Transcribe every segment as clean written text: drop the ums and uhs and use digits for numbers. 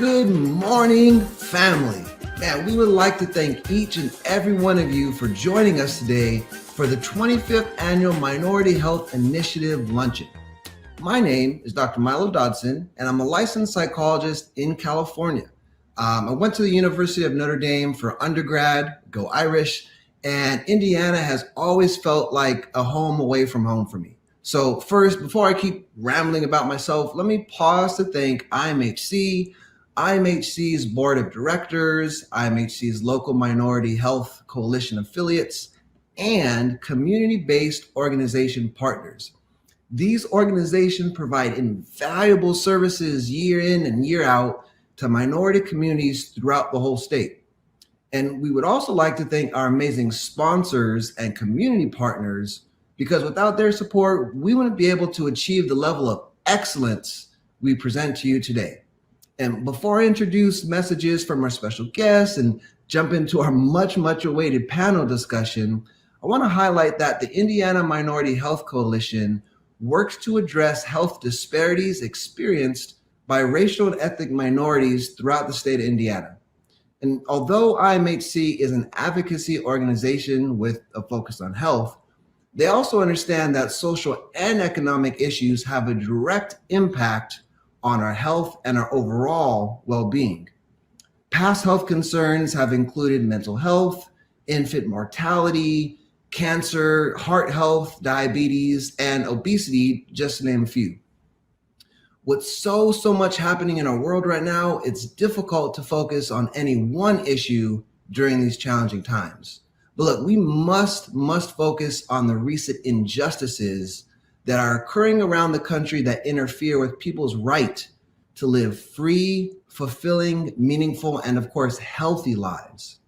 Good morning, family. Man, we would like to thank each and every one of you for joining us today for the 25th Annual Minority Health Initiative Luncheon. My name is Dr. Milo Dodson, and I'm a licensed psychologist in California. I went to the University of Notre Dame for undergrad, go Irish, and Indiana has always felt like a home away from home for me. So first, before I keep rambling about myself, let me pause to thank IMHC, IMHC's board of directors, IMHC's local minority health coalition affiliates, and community-based organization partners. These organizations provide invaluable services year in and year out to minority communities throughout the whole state. And we would also like to thank our amazing sponsors and community partners, because without their support, we wouldn't be able to achieve the level of excellence we present to you today. And before I introduce messages from our special guests and jump into our much awaited panel discussion, I want to highlight that the Indiana Minority Health Coalition works to address health disparities experienced by racial and ethnic minorities throughout the state of Indiana. And although IMHC is an advocacy organization with a focus on health, they also understand that social and economic issues have a direct impact on our health and our overall well-being. Past health concerns have included mental health, infant mortality, cancer, heart health, diabetes, and obesity, just to name a few. With so much happening in our world right now, it's difficult to focus on any one issue during these challenging times. But look, we must focus on the recent injustices that are occurring around the country that interfere with people's right to live free, fulfilling, meaningful, and of course, healthy lives.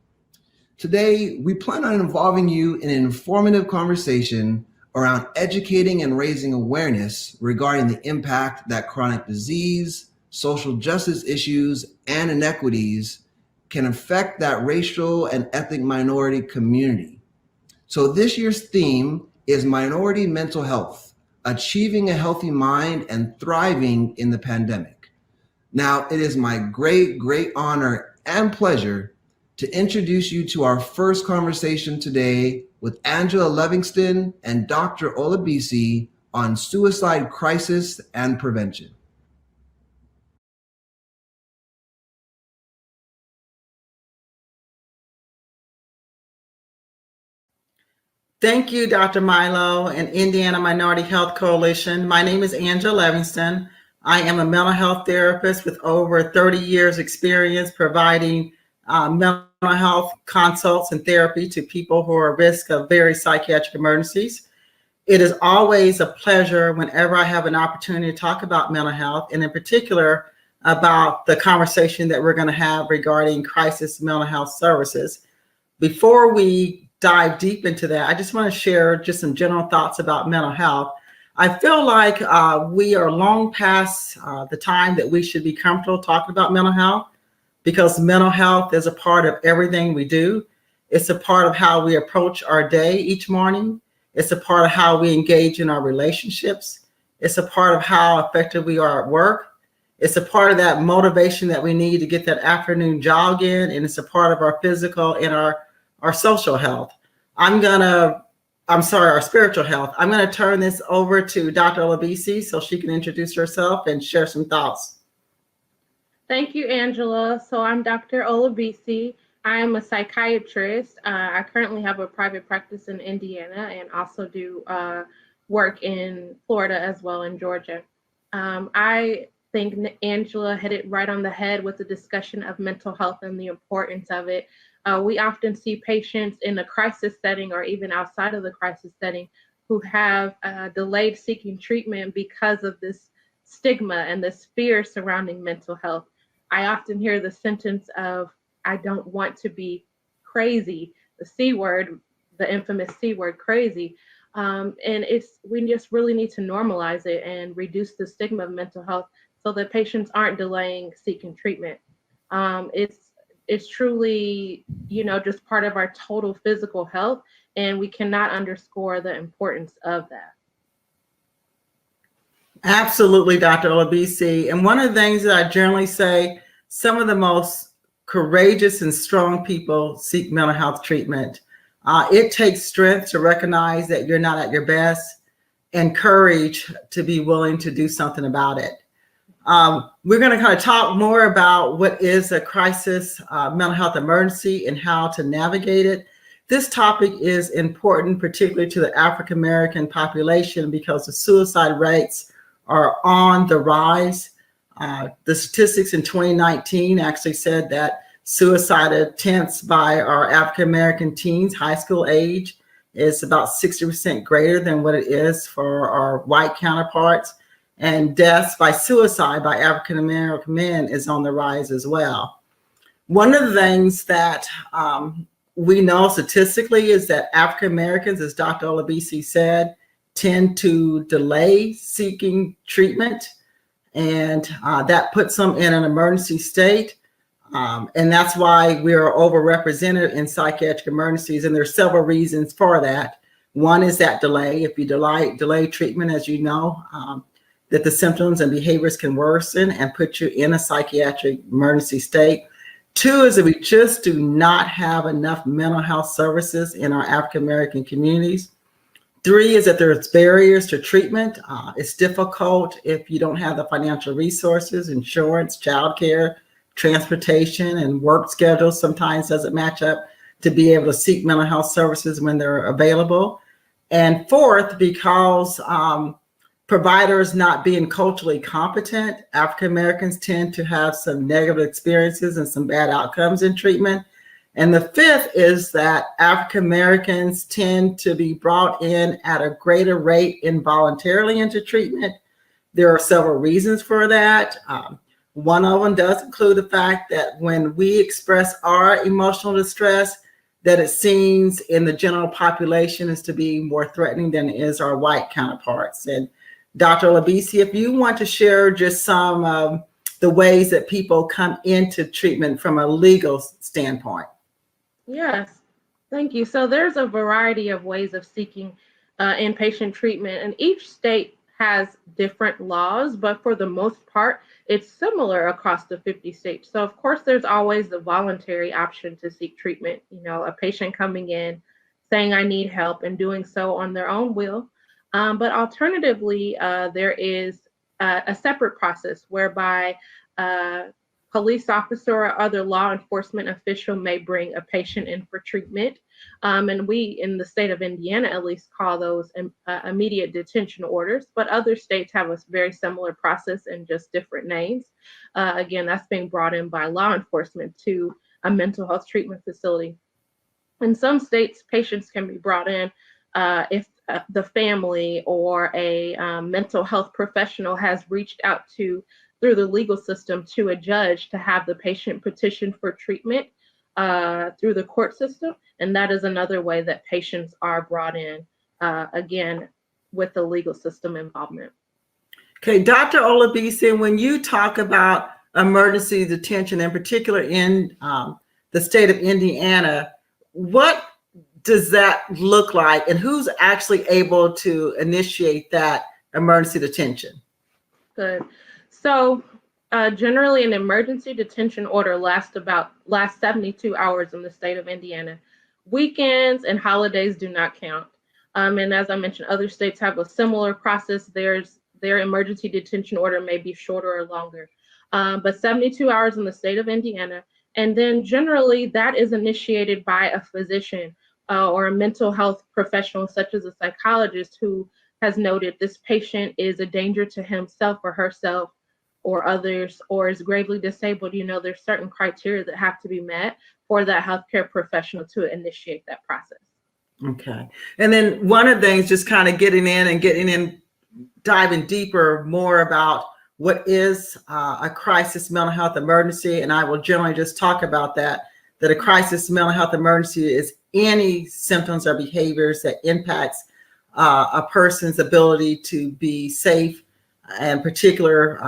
Today, we plan on involving you in an informative conversation around educating and raising awareness regarding the impact that chronic disease, social justice issues, and inequities can affect that racial and ethnic minority community. So this year's theme is Minority Mental Health, Achieving a Healthy Mind and Thriving in the Pandemic. Now, it is my great honor and pleasure to introduce you to our first conversation today with Angela Livingston and Dr. Olabisi on suicide crisis and prevention. Thank you, Dr. Milo and Indiana Minority Health Coalition. My name is Angela Livingston. I am a mental health therapist with over 30 years experience providing mental health consults and therapy to people who are at risk of various psychiatric emergencies. It is always a pleasure whenever I have an opportunity to talk about mental health, and in particular about the conversation that we're going to have regarding crisis mental health services. Before we dive deep into that, I just want to share just some general thoughts about mental health. I feel like we are long past the time that we should be comfortable talking about mental health, because mental health is a part of everything we do. It's a part of how we approach our day each morning. It's a part of how we engage in our relationships. It's a part of how effective we are at work. It's a part of that motivation that we need to get that afternoon jog in, and it's a part of our physical and our social health. Our spiritual health. I'm going to turn this over to Dr. Olabisi so she can introduce herself and share some thoughts. Thank you, Angela. So I'm Dr. Olabisi. I am a psychiatrist. I currently have a private practice in Indiana and also do work in Florida as well, in Georgia. I think Angela hit it right on the head with the discussion of mental health and the importance of it. We often see patients in a crisis setting or even outside of the crisis setting who have delayed seeking treatment because of this stigma and this fear surrounding mental health. I often hear the sentence of, I don't want to be crazy, the C word, the infamous C word, crazy. And we just really need to normalize it and reduce the stigma of mental health so that patients aren't delaying seeking treatment. It's truly, just part of our total physical health, and we cannot underscore the importance of that. Absolutely, Dr. Olabisi. And one of the things that I generally say, some of the most courageous and strong people seek mental health treatment. It takes strength to recognize that you're not at your best and courage to be willing to do something about it. We're going to kind of talk more about what is a crisis mental health emergency and how to navigate it. This topic is important, particularly to the African American population, because the suicide rates are on the rise. The statistics in 2019 actually said that suicide attempts by our African American teens, high school age, is about 60% greater than what it is for our white counterparts. And deaths by suicide by African American men is on the rise as well. One of the things that we know statistically is that African Americans, as Dr. Olabisi said, tend to delay seeking treatment, and that puts them in an emergency state. And that's why we are overrepresented in psychiatric emergencies, and there's several reasons for that. One is that delay. If you delay treatment, as you know, that the symptoms and behaviors can worsen and put you in a psychiatric emergency state. Two is that we just do not have enough mental health services in our African American communities. Three is that there's barriers to treatment. It's difficult if you don't have the financial resources, insurance, childcare, transportation, and work schedules sometimes doesn't match up to be able to seek mental health services when they're available. And fourth, because providers not being culturally competent, African Americans tend to have some negative experiences and some bad outcomes in treatment. And the fifth is that African Americans tend to be brought in at a greater rate involuntarily into treatment. There are several reasons for that. One of them does include the fact that when we express our emotional distress, that it seems in the general population is to be more threatening than it is our white counterparts. And Dr. Olabisi, if you want to share just some of the ways that people come into treatment from a legal standpoint. Yes, thank you. So there's a variety of ways of seeking inpatient treatment, and each state has different laws, but for the most part, it's similar across the 50 states. So of course, there's always the voluntary option to seek treatment. You know, a patient coming in, saying I need help and doing so on their own will. But alternatively, there is a separate process whereby a police officer or other law enforcement official may bring a patient in for treatment. And we, in the state of Indiana, at least call those immediate detention orders, but other states have a very similar process and just different names. Again, that's being brought in by law enforcement to a mental health treatment facility. In some states, patients can be brought in if the family or a mental health professional has reached out through the legal system to a judge to have the patient petition for treatment through the court system. And that is another way that patients are brought in, again, with the legal system involvement. Okay, Dr. Olabisi, when you talk about emergency detention, in particular in the state of Indiana, what does that look like, and who's actually able to initiate that emergency detention? Good. So generally, an emergency detention order lasts 72 hours in the state of Indiana. Weekends and holidays do not count. And as I mentioned, other states have a similar process. Their emergency detention order may be shorter or longer, but 72 hours in the state of Indiana. And then generally that is initiated by a physician or a mental health professional, such as a psychologist, who has noted this patient is a danger to himself or herself or others, or is gravely disabled. You know, there's certain criteria that have to be met for that healthcare professional to initiate that process. Okay. And then one of the things, just kind of getting in, diving deeper more about what is a crisis mental health emergency. And I will generally just talk about that a crisis mental health emergency is any symptoms or behaviors that impacts a person's ability to be safe, in particular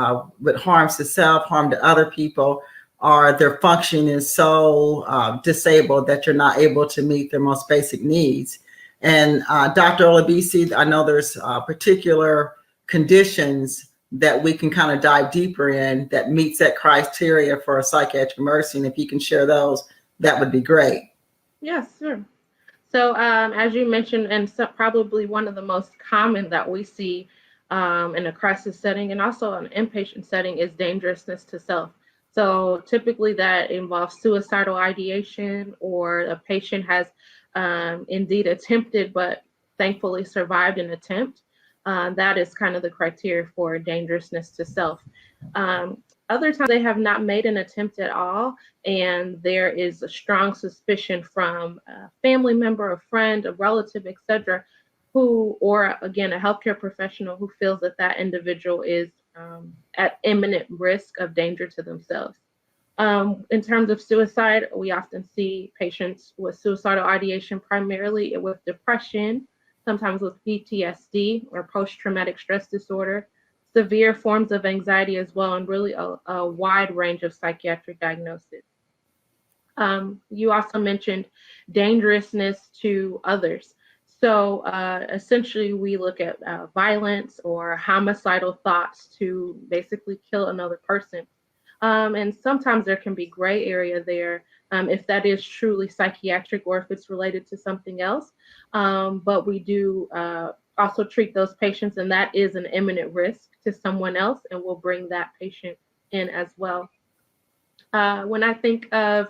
with harms to self, harm to other people, or their function is so disabled that you're not able to meet their most basic needs. And Dr. Olabisi, I know there's particular conditions that we can kind of dive deeper in that meets that criteria for a psychiatric emergency? And if you can share those, that would be great. Yes, sure. So as you mentioned, and so probably one of the most common that we see in a crisis setting and also an inpatient setting is dangerousness to self. So typically that involves suicidal ideation, or a patient has indeed attempted but thankfully survived an attempt. That is kind of the criteria for dangerousness to self. Other times they have not made an attempt at all, and there is a strong suspicion from a family member, a friend, a relative, etc., who, or again, a healthcare professional who feels that that individual is at imminent risk of danger to themselves. In terms of suicide, we often see patients with suicidal ideation primarily with depression, sometimes with PTSD or post-traumatic stress disorder, severe forms of anxiety as well, and really a wide range of psychiatric diagnoses. You also mentioned dangerousness to others. So essentially, we look at violence or homicidal thoughts to basically kill another person. And sometimes there can be gray area there if that is truly psychiatric or if it's related to something else. But we do also treat those patients, and that is an imminent risk to someone else, and we'll bring that patient in as well. When I think of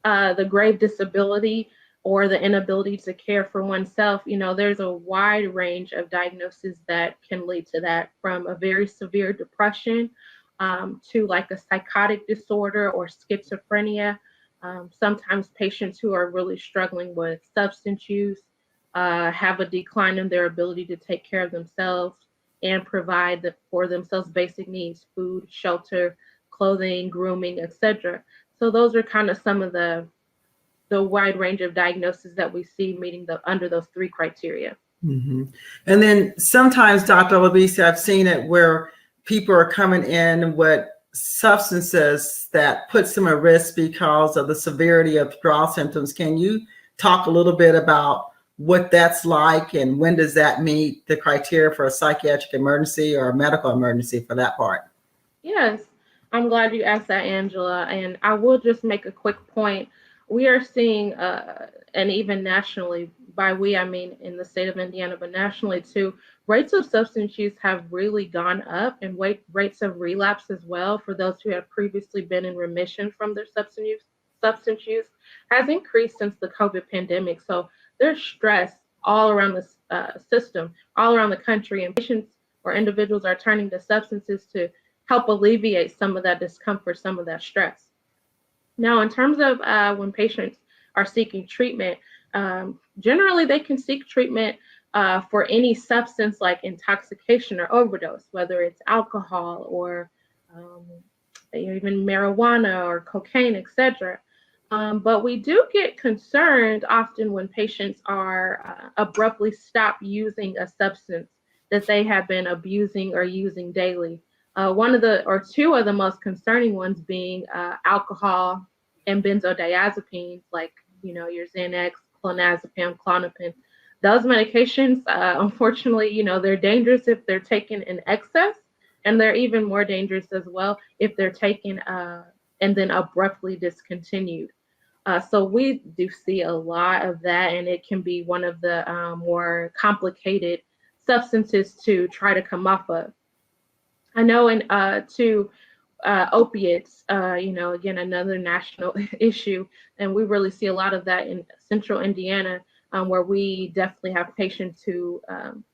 the grave disability or the inability to care for oneself, there's a wide range of diagnoses that can lead to that, from a very severe depression to like a psychotic disorder or schizophrenia. Sometimes patients who are really struggling with substance use have a decline in their ability to take care of themselves and provide for themselves basic needs: food, shelter, clothing, grooming, etc. So those are kind of some of the wide range of diagnoses that we see meeting under those three criteria. Mm-hmm. And then sometimes, Dr. Olabisi, I've seen it where people are coming in with substances that puts them at risk because of the severity of withdrawal symptoms. Can you talk a little bit about what that's like, and when does that meet the criteria for a psychiatric emergency or a medical emergency for that part? Yes, I'm glad you asked that, Angela. And I will just make a quick point. We are seeing, and even nationally, by we, I mean in the state of Indiana, but nationally too, rates of substance use have really gone up, and rates of relapse as well for those who have previously been in remission from their substance use has increased since the COVID pandemic. So there's stress all around the system, all around the country, and patients or individuals are turning to substances to help alleviate some of that discomfort, some of that stress. Now, in terms of when patients are seeking treatment, generally they can seek treatment for any substance like intoxication or overdose, whether it's alcohol or even marijuana or cocaine, etc. But we do get concerned often when patients are abruptly stop using a substance that they have been abusing or using daily. One of the, or two of the most concerning ones being alcohol and benzodiazepines, like, your Xanax, clonazepam, Klonopin. Those medications, unfortunately, they're dangerous if they're taken in excess, and they're even more dangerous as well if they're taken and then abruptly discontinued. So we do see a lot of that, and it can be one of the more complicated substances to try to come off of. I know opiates, again, another national issue, and we really see a lot of that in central Indiana, where we definitely have patients who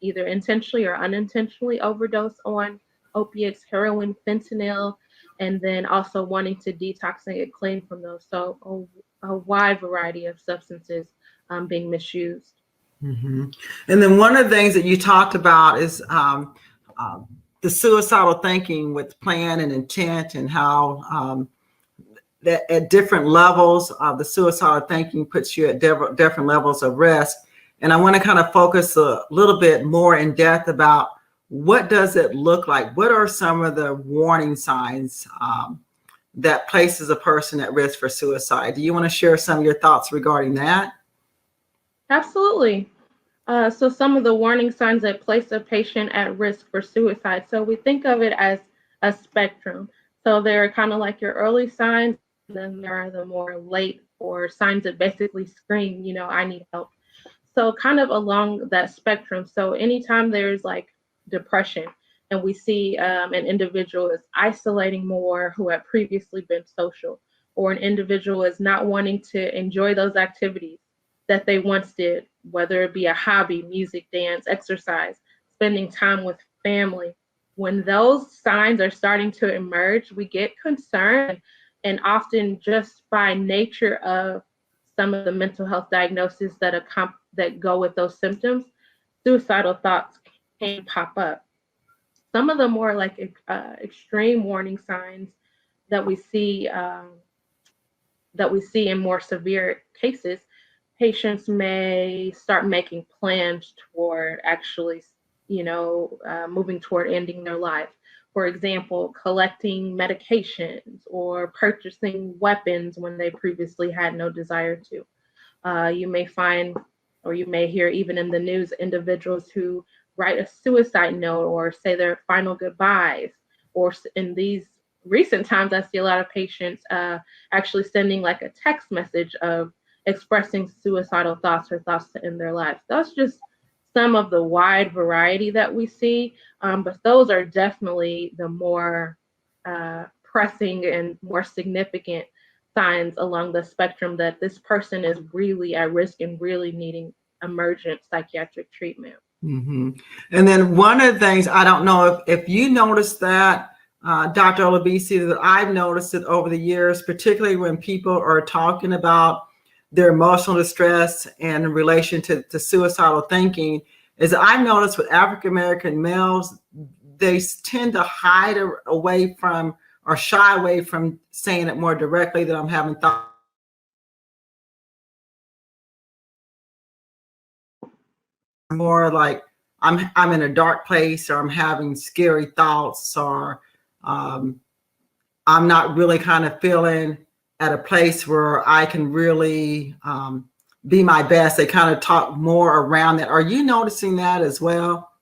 either intentionally or unintentionally overdose on opiates, heroin, fentanyl, and then also wanting to detox and get clean from those. So a wide variety of substances being misused. Mm-hmm. And then one of the things that you talked about is the suicidal thinking with plan and intent, and how that at different levels of the suicidal thinking puts you at different levels of risk. And I want to kind of focus a little bit more in depth about what does it look like? What are some of the warning signs that places a person at risk for suicide? Do you want to share some of your thoughts regarding that? Absolutely. So some of the warning signs that place a patient at risk for suicide. So we think of it as a spectrum. So there are kind of like your early signs, and then there are the more late or signs that basically scream, I need help. So kind of along that spectrum. So anytime there's like depression and we see an individual is isolating more who had previously been social, or an individual is not wanting to enjoy those activities that they once did, whether it be a hobby, music, dance, exercise, spending time with family. When those signs are starting to emerge, we get concerned, and often just by nature of some of the mental health diagnoses that go with those symptoms, suicidal thoughts can pop up. Some of the more like extreme warning signs that we see in more severe cases, patients may start making plans toward actually, moving toward ending their life. For example, collecting medications or purchasing weapons when they previously had no desire to. You may find, or you may hear even in the news, individuals who write a suicide note or say their final goodbyes. Or in these recent times, I see a lot of patients actually sending like a text message of expressing suicidal thoughts or thoughts to end their lives. That's just some of the wide variety that we see, but those are definitely the more pressing and more significant signs along the spectrum that this person is really at risk and really needing emergent psychiatric treatment. Mm-hmm. And then one of the things, I don't know if you noticed that, Dr. Olabisi, that I've noticed it over the years, particularly when people are talking about their emotional distress and in relation to suicidal thinking, is I've noticed with African-American males, they tend to hide away from or shy away from saying it more directly, that I'm having thoughts. More like I'm in a dark place, or I'm having scary thoughts, or I'm not really kind of feeling at a place where I can really be my best. They kind of talk more around that. Are you noticing that as well?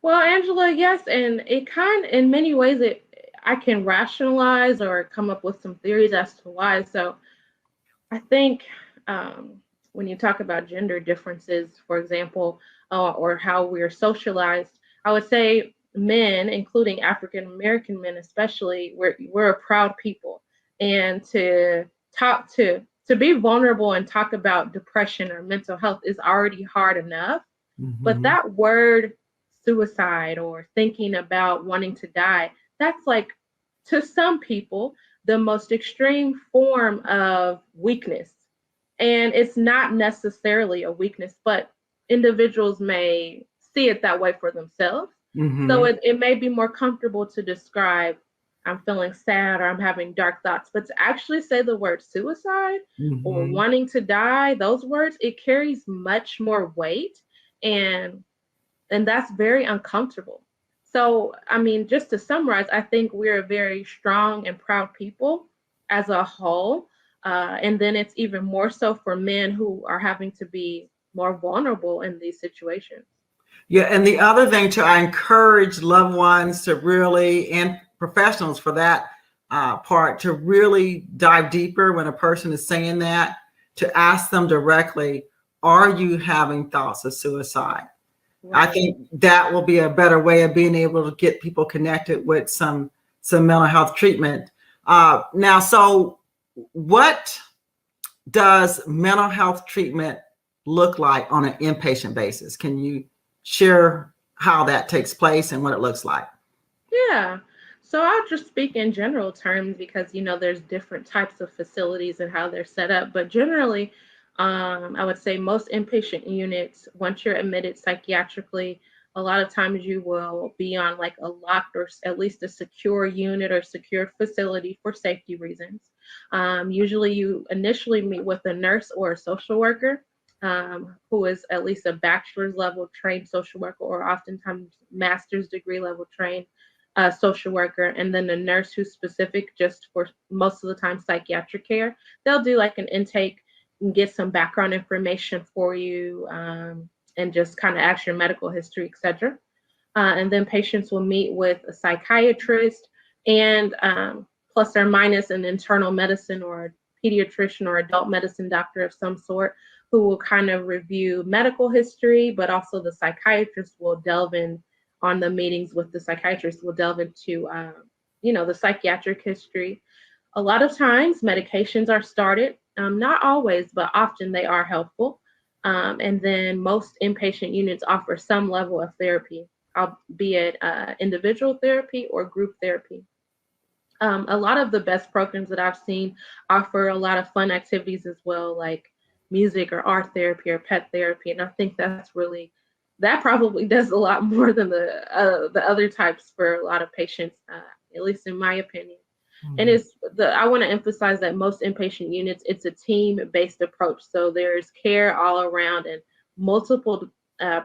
Well, Angela, yes, and in many ways, I can rationalize or come up with some theories as to why. So I think when you talk about gender differences, for example, or how we're socialized, I would say men, including African American men especially, we're a proud people, and to be vulnerable and talk about depression or mental health is already hard enough. But that word suicide or thinking about wanting to die, that's like, to some people, the most extreme form of weakness. And it's not necessarily a weakness, but individuals may see it that way for themselves. So it may be more comfortable to describe, I'm feeling sad or I'm having dark thoughts, but to actually say the word suicide or wanting to die, those words, it carries much more weight, and that's very uncomfortable. So, I mean, just to summarize, I think we're a very strong and proud people as a whole. And then it's even more so for men who are having to be more vulnerable in these situations. Yeah, and the other thing too, I encourage loved ones to really, and professionals for that part, to really dive deeper when a person is saying that, to ask them directly, are you having thoughts of suicide? Right. I think that will be a better way of being able to get people connected with some mental health treatment. Now, so what does mental health treatment look like on an inpatient basis? Can you share how that takes place and what it looks like? Yeah. So I'll just speak in general terms because, there's different types of facilities and how they're set up. But generally, I would say most inpatient units, once you're admitted psychiatrically, a lot of times you will be on like a locked or at least a secure unit or secure facility for safety reasons. Usually you initially meet with a nurse or a social worker, who is at least a bachelor's level trained social worker, or oftentimes master's degree level trained social worker, and then a nurse who's specific just for most of the time psychiatric care. They'll do like an intake get some background information for you, and just kind of ask your medical history, etc. And then patients will meet with a psychiatrist and plus or minus an internal medicine or a pediatrician or adult medicine doctor of some sort, who will kind of review medical history, but also the psychiatrist will delve in on the meetings with the psychiatrist will delve into, the psychiatric history. A lot of times medications are started, not always, but often they are helpful. And then most inpatient units offer some level of therapy, be it individual therapy or group therapy. A lot of the best programs that I've seen offer a lot of fun activities as well, like music or art therapy or pet therapy. And I think that probably does a lot more than the other types for a lot of patients, at least in my opinion. And I want to emphasize that most inpatient units, it's a team-based approach. So there's care all around, and multiple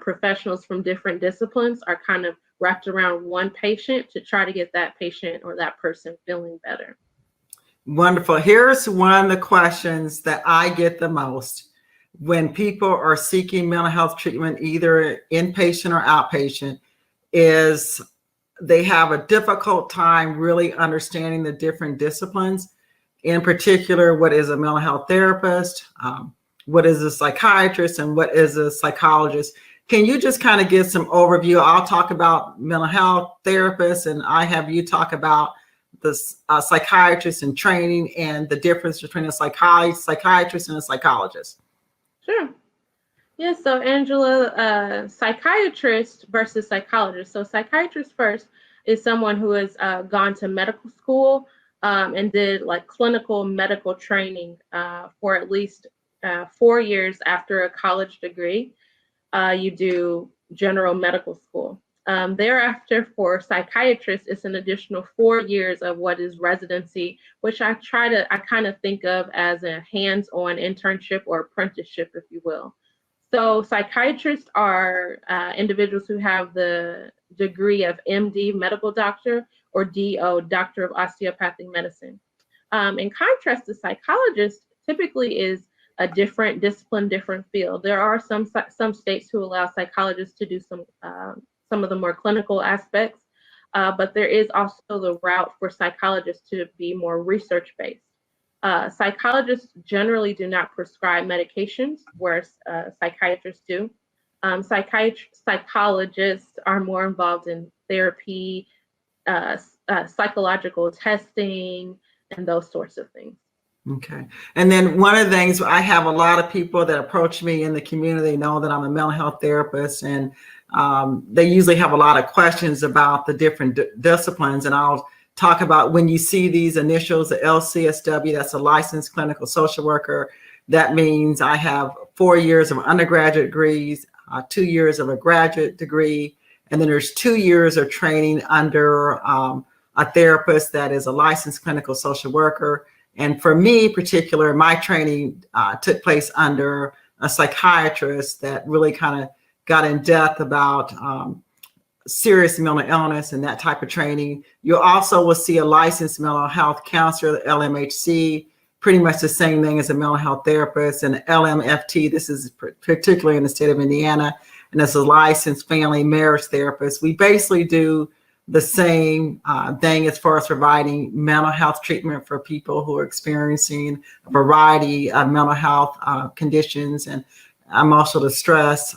professionals from different disciplines are kind of wrapped around one patient to try to get that patient or that person feeling better. Wonderful. Here's one of the questions that I get the most when people are seeking mental health treatment, either inpatient or outpatient, is they have a difficult time really understanding the different disciplines. In particular, what is a mental health therapist, what is a psychiatrist, and what is a psychologist? Can you just kind of give some overview? I'll talk about mental health therapists, and I have you talk about the psychiatrist and training and the difference between a psychiatrist and a psychologist. Sure. Yeah, so Angela, psychiatrist versus psychologist. So psychiatrist first is someone who has gone to medical school and did like clinical medical training for at least 4 years after a college degree. You do general medical school. Thereafter, for psychiatrists, it's an additional 4 years of what is residency, which I kind of think of as a hands-on internship or apprenticeship, if you will. So psychiatrists are individuals who have the degree of MD, medical doctor, or DO, doctor of osteopathic medicine. In contrast, the psychologist typically is a different discipline, different field. There are some states who allow psychologists to do some of the more clinical aspects, but there is also the route for psychologists to be more research-based. Psychologists generally do not prescribe medications, whereas psychiatrists do. Psychologists are more involved in therapy, psychological testing, and those sorts of things. Okay. And then one of the things, I have a lot of people that approach me in the community, know that I'm a mental health therapist, and they usually have a lot of questions about the different disciplines. And I'll talk about, when you see these initials, the LCSW, that's a licensed clinical social worker. That means I have 4 years of undergraduate degrees, 2 years of a graduate degree, and then there's 2 years of training under a therapist that is a licensed clinical social worker. And for me, particular, my training took place under a psychiatrist that really kind of got in depth about serious mental illness and that type of training. You also will see a licensed mental health counselor, the LMHC, pretty much the same thing as a mental health therapist, and LMFT. This is particularly in the state of Indiana, and it's a licensed family marriage therapist. We basically do the same thing as far as providing mental health treatment for people who are experiencing a variety of mental health conditions and emotional distress.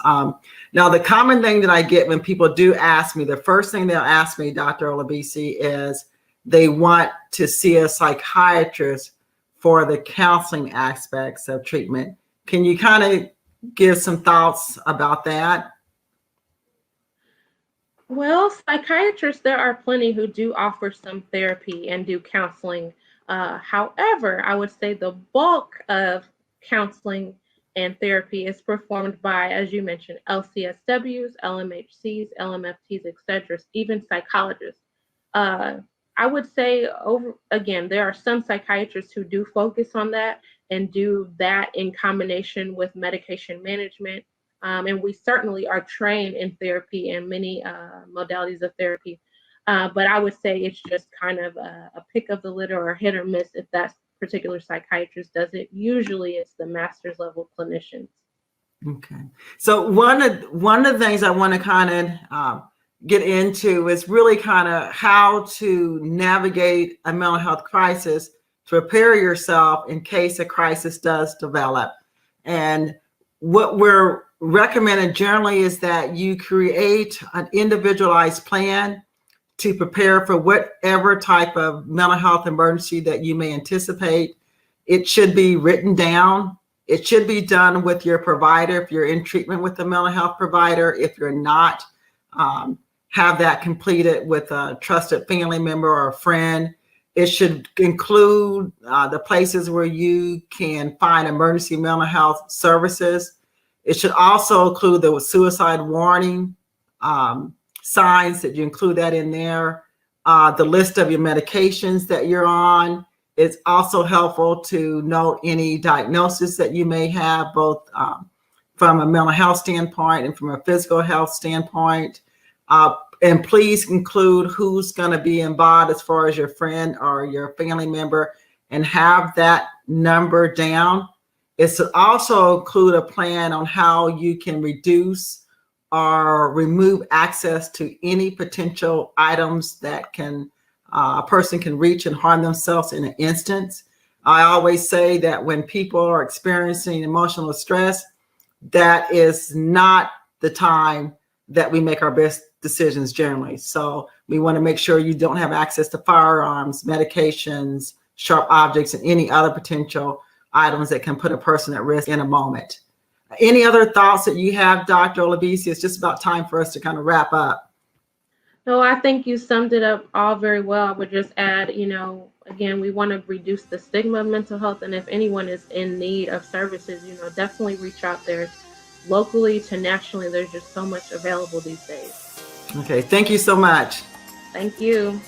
Now, the common thing that I get when people do ask me, the first thing they'll ask me, Dr. Olabisi, is they want to see a psychiatrist for the counseling aspects of treatment. Can you kind of give some thoughts about that? Well, psychiatrists, there are plenty who do offer some therapy and do counseling. However, I would say the bulk of counseling and therapy is performed by, as you mentioned, LCSWs, LMHCs, LMFTs, etc., even psychologists. I would say, again, there are some psychiatrists who do focus on that and do that in combination with medication management. And we certainly are trained in therapy and many modalities of therapy. But I would say it's just kind of a pick of the litter or hit or miss if that's particular psychiatrist does it. Usually it's the master's level clinicians. Okay. So one of the things I want to kind of get into is really kind of how to navigate a mental health crisis to prepare yourself in case a crisis does develop. And what we're recommending generally is that you create an individualized plan to prepare for whatever type of mental health emergency that you may anticipate. It should be written down. It should be done with your provider if you're in treatment with a mental health provider. If you're not, have that completed with a trusted family member or a friend. It should include the places where you can find emergency mental health services. It should also include the suicide warning signs, that you include that in there. The list of your medications that you're on. It's also helpful to note any diagnosis that you may have, both from a mental health standpoint and from a physical health standpoint. And please include who's going to be involved as far as your friend or your family member, and have that number down. It should also include a plan on how you can reduce or remove access to any potential items that can a person can reach and harm themselves in an instance. I always say that when people are experiencing emotional stress, that is not the time that we make our best decisions generally. So we want to make sure you don't have access to firearms, medications, sharp objects, and any other potential items that can put a person at risk in a moment. Any other thoughts that you have, Dr. Olabisi? It's just about time for us to kind of wrap up. No, I think you summed it up all very well. I would just add, again, we want to reduce the stigma of mental health. And if anyone is in need of services, definitely reach out there locally to nationally. There's just so much available these days. Okay. Thank you so much. Thank you.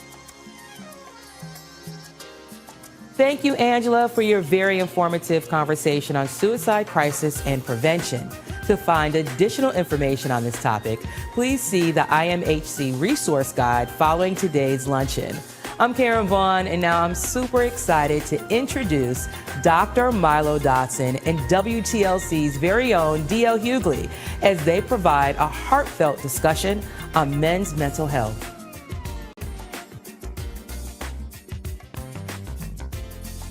Thank you, Angela, for your very informative conversation on suicide crisis and prevention. To find additional information on this topic, please see the IMHC resource guide following today's luncheon. I'm Karen Vaughn, and now I'm super excited to introduce Dr. Milo Dotson and WTLC's very own DL Hughley as they provide a heartfelt discussion on men's mental health.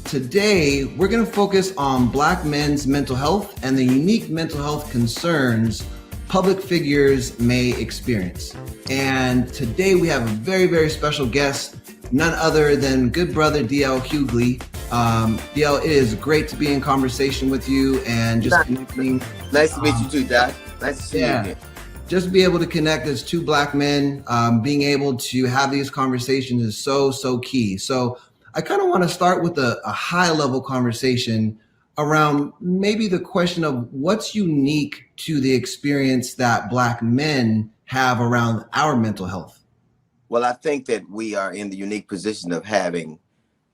Today, we're going to focus on Black men's mental health and the unique mental health concerns public figures may experience. And today we have a very, very special guest, none other than good brother DL Hughley. DL, it is great to be in conversation with you and just connecting. Nice to meet you too, Doc. Nice to see you again. Just be able to connect as two Black men, being able to have these conversations is so, so key. So I kind of want to start with a high level conversation around maybe the question of what's unique to the experience that Black men have around our mental health. Well, I think that we are in the unique position of having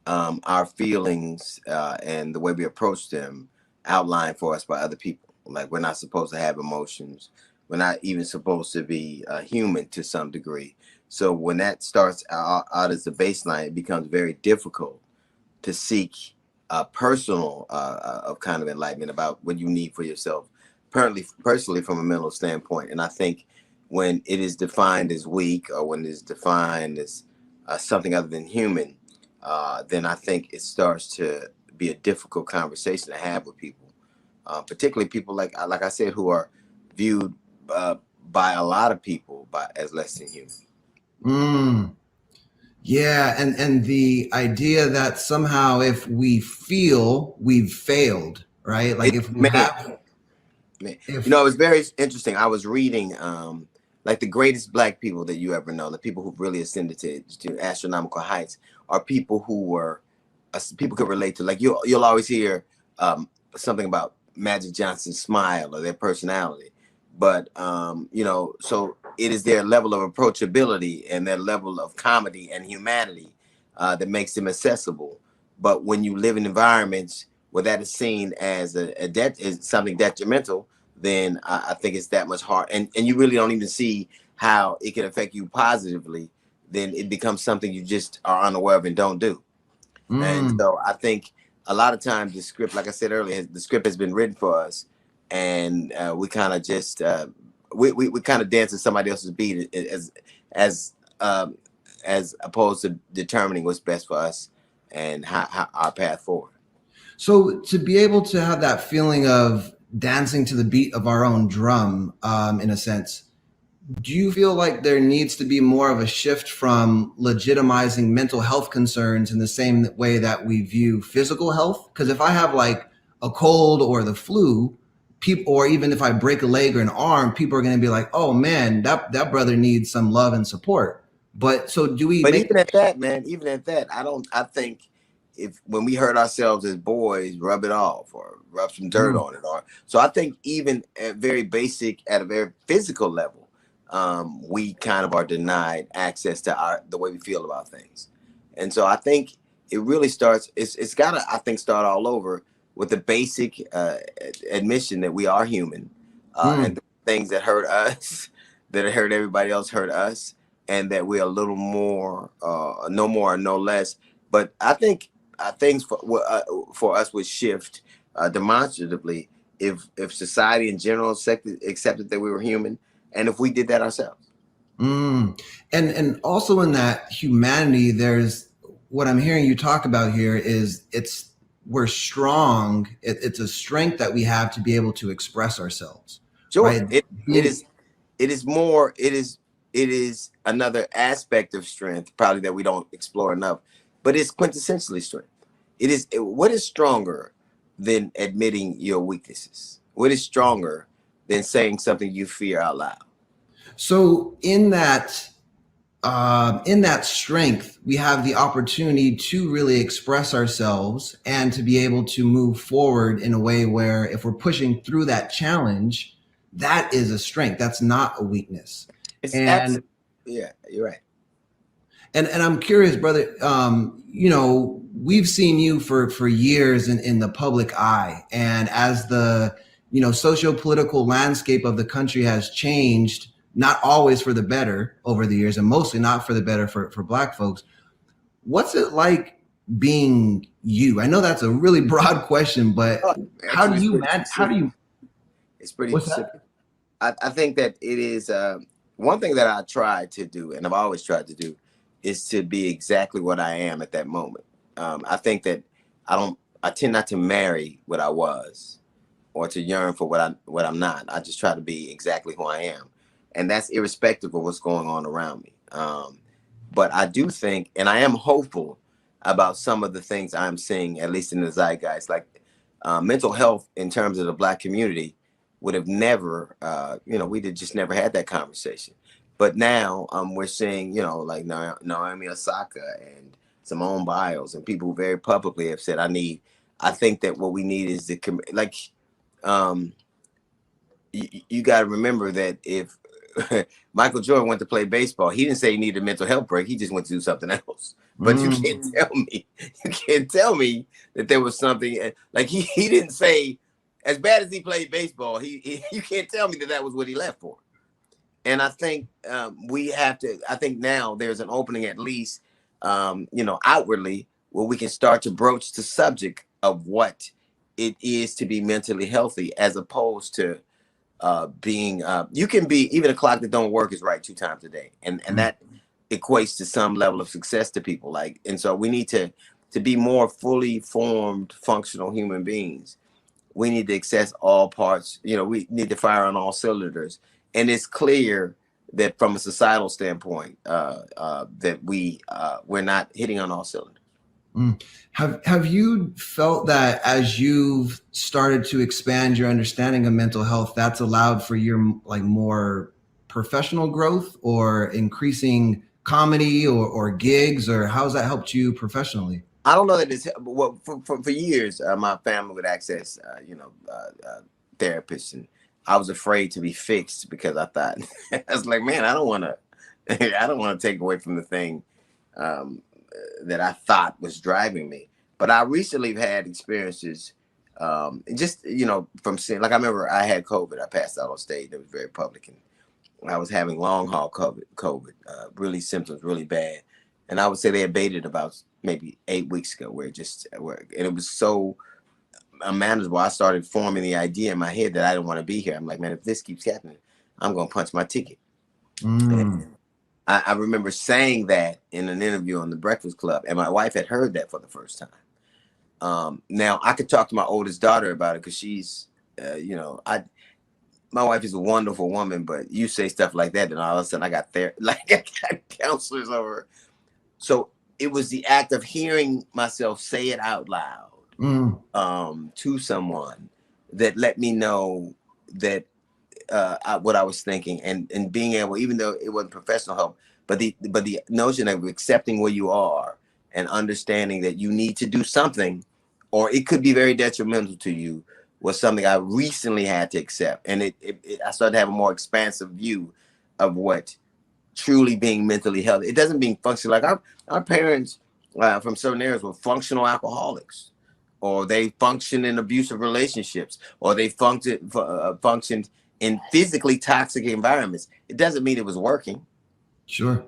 our feelings and the way we approach them outlined for us by other people. Like, we're not supposed to have emotions. We're not even supposed to be human to some degree. So when that starts out as the baseline, it becomes very difficult to seek personal of kind of enlightenment about what you need for yourself, personally from a mental standpoint. And I think when it is defined as weak, or when it is defined as something other than human, then I think it starts to be a difficult conversation to have with people, particularly people like I said, who are viewed by a lot of people as less than human. Yeah, and the idea that somehow if we feel we've failed, right? Like if we have, it's very interesting. I was reading like the greatest Black people that you ever know, the people who really ascended to astronomical heights, are people who were people could relate to. Like you'll always hear something about Magic Johnson's smile or their personality. But, so it is their level of approachability and their level of comedy and humanity that makes them accessible. But when you live in environments where that is seen as is something detrimental, then I think it's that much hard. And you really don't even see how it can affect you positively. Then it becomes something you just are unaware of and don't do. And so I think a lot of times the script, like I said earlier, the script has been written for us, and we kind of just we kind of dance to somebody else's beat as um, as opposed to determining what's best for us and how our path forward. So to be able to have that feeling of dancing to the beat of our own drum, in a sense, do you feel like there needs to be more of a shift from legitimizing mental health concerns in the same way that we view physical health? Because if I have like a cold or the flu, people, or even if I break a leg or an arm, people are going to be like, "Oh man, that brother needs some love and support." But so do we But make? even at that, man, even at that, I think if when we hurt ourselves as boys, rub it off or rub some dirt Mm, on it. Or so I think even at very basic, at a very physical level, we kind of are denied access to the way we feel about things. And so I think it really starts. It's gotta, I think, start all over with the basic admission that we are human, mm. and the things that hurt us, that hurt everybody else, hurt us, and that we're a little more, no more, or no less. But I think things for us would shift demonstratively if society in general accepted that we were human, and if we did that ourselves. Mm. And also in that humanity, there's what I'm hearing you talk about here is we're strong. It's a strength that we have to be able to express ourselves, Sure, right? it is. It is more. It is another aspect of strength, probably that we don't explore enough. But it's quintessentially strength. What is stronger than admitting your weaknesses? What is stronger than saying something you fear out loud? So in that strength, we have the opportunity to really express ourselves and to be able to move forward in a way where if we're pushing through that challenge, that is a strength. That's not a weakness. It's And absolutely, yeah, you're right. and I'm curious, brother, we've seen you for years in the public eye. And as the, socio-political landscape of the country has changed, not always for the better over the years, and mostly not for the better for Black folks, what's it like being you? I know that's a really broad question, but Oh, how do actually, it's you pretty man? How do specific. you? It's pretty What's specific. that? I think that it is one thing that I try to do, and I've always tried to do, is to be exactly what I am at that moment. I think that I tend not to marry what I was or to yearn for what I'm not. I just try to be exactly who I am, and that's irrespective of what's going on around me. But I do think, and I am hopeful about some of the things I'm seeing, at least in the zeitgeist, like mental health in terms of the Black community would have never, we'd have just never had that conversation. But now we're seeing, like Naomi Osaka and Simone Biles and people who very publicly have said, I think that what we need is um, you got to remember that if Michael Jordan went to play baseball, he didn't say he needed a mental health break. He just went to do something else. But you can't tell me that there was something like he didn't say, as bad as he played baseball, you can't tell me that was what he left for. And I think we have to. I think now there's an opening, at least, outwardly, where we can start to broach the subject of what it is to be mentally healthy, as opposed to being. You can be, even a clock that don't work is right 2 times a day, and that equates to some level of success to people. And so we need to be more fully formed, functional human beings. We need to access all parts. We need to fire on all cylinders. And it's clear that from a societal standpoint, that we're not hitting on all cylinders. Have you felt that as you've started to expand your understanding of mental health, that's allowed for your like more professional growth or increasing comedy or gigs, or how's that helped you professionally? I don't know that it's well for years. My family would access, therapists, and I was afraid to be fixed because I thought I was like, man, I don't want to take away from the thing that I thought was driving me. But I recently had experiences, just from seeing. Like I remember I had COVID. I passed out on stage. It was very public, and I was having long haul COVID, really symptoms really bad, and I would say they abated about maybe 8 weeks ago, where it was so unmanageable. I started forming the idea in my head that I didn't want to be here. I'm like, man, if this keeps happening, I'm going to punch my ticket. And I remember saying that in an interview on the Breakfast Club, and my wife had heard that for the first time. Now I could talk to my oldest daughter about it, because she's, my wife is a wonderful woman, but you say stuff like that, and all of a sudden I got counselors over her. So it was the act of hearing myself say it out loud to someone that let me know that what I was thinking, and being able, even though it wasn't professional help, but the notion of accepting where you are and understanding that you need to do something, or it could be very detrimental to you, was something I recently had to accept. And I started to have a more expansive view of what truly being mentally healthy. It doesn't mean functional. Like our parents from certain areas were functional alcoholics, or they functioned in abusive relationships, or they functioned in physically toxic environments. It doesn't mean it was working. Sure.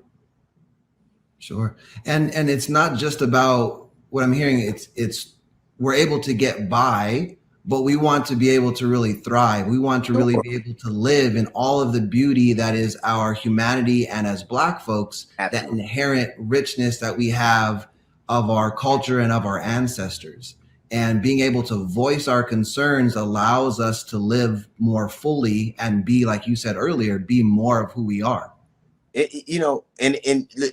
And it's not just about what I'm hearing. It's we're able to get by, but we want to be able to really thrive. We want to really be able to live in all of the beauty that is our humanity, and as Black folks, Absolutely. That inherent richness that we have of our culture and of our ancestors. And being able to voice our concerns allows us to live more fully and be, like you said earlier, be more of who we are. And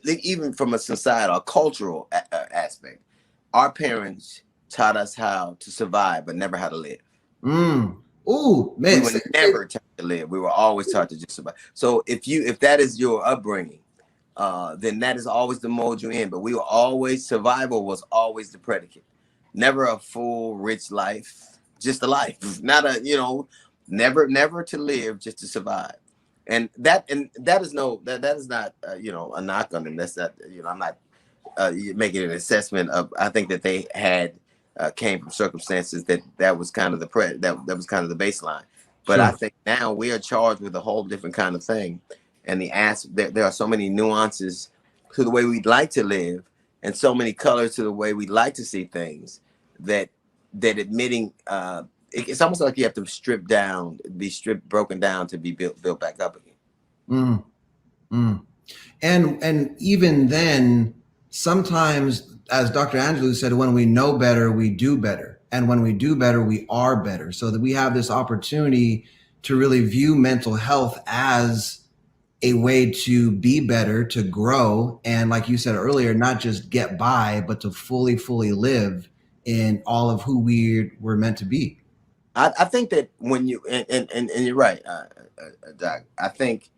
even from a societal, cultural aspect, our parents taught us how to survive, but never how to live. Ooh, man. We were never taught to live. We were always taught to just survive. So if that is your upbringing, then that is always the mold you're in. But survival was always the predicate. Never a full, rich life, just a life. Not never to live, just to survive. And that is not a knock on them. That's not, I'm not making an assessment of. I think that they had came from circumstances that was kind of that was kind of the baseline. But sure. I think now we are charged with a whole different kind of thing, and there are so many nuances to the way we'd like to live, and so many colors to the way we'd like to see things, that admitting it's almost like you have to be broken down to be built back up again. And even then, sometimes, as Dr. Angelou said, when we know better, we do better. And when we do better, we are better. So that we have this opportunity to really view mental health as a way to be better, to grow. And like you said earlier, not just get by, but to fully live in all of who we're meant to be. I think that when you, and you're right, Doc, I think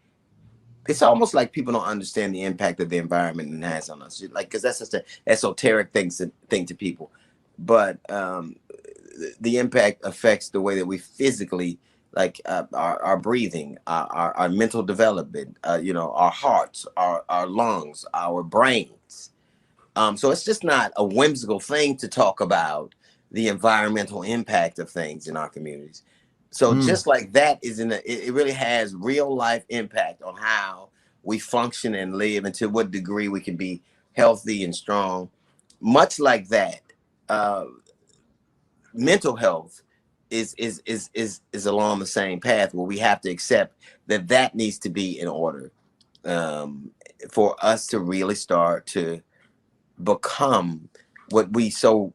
it's almost like people don't understand the impact that the environment has on us. Like, because that's such an esoteric thing to people. But the impact affects the way that we physically, like our breathing, our mental development, our hearts, our lungs, our brains. So it's just not a whimsical thing to talk about the environmental impact of things in our communities. So just like that it really has real life impact on how we function and live, and to what degree we can be healthy and strong. Much like that, mental health is along the same path, where we have to accept that needs to be in order for us to really start to become what we so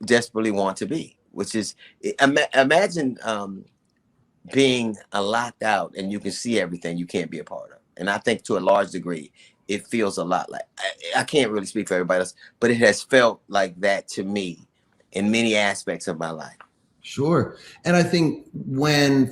desperately want to be, which is imagine being locked out and you can see everything you can't be a part of. And I think to a large degree, it feels a lot like, I can't really speak for everybody else, but it has felt like that to me in many aspects of my life. Sure. And I think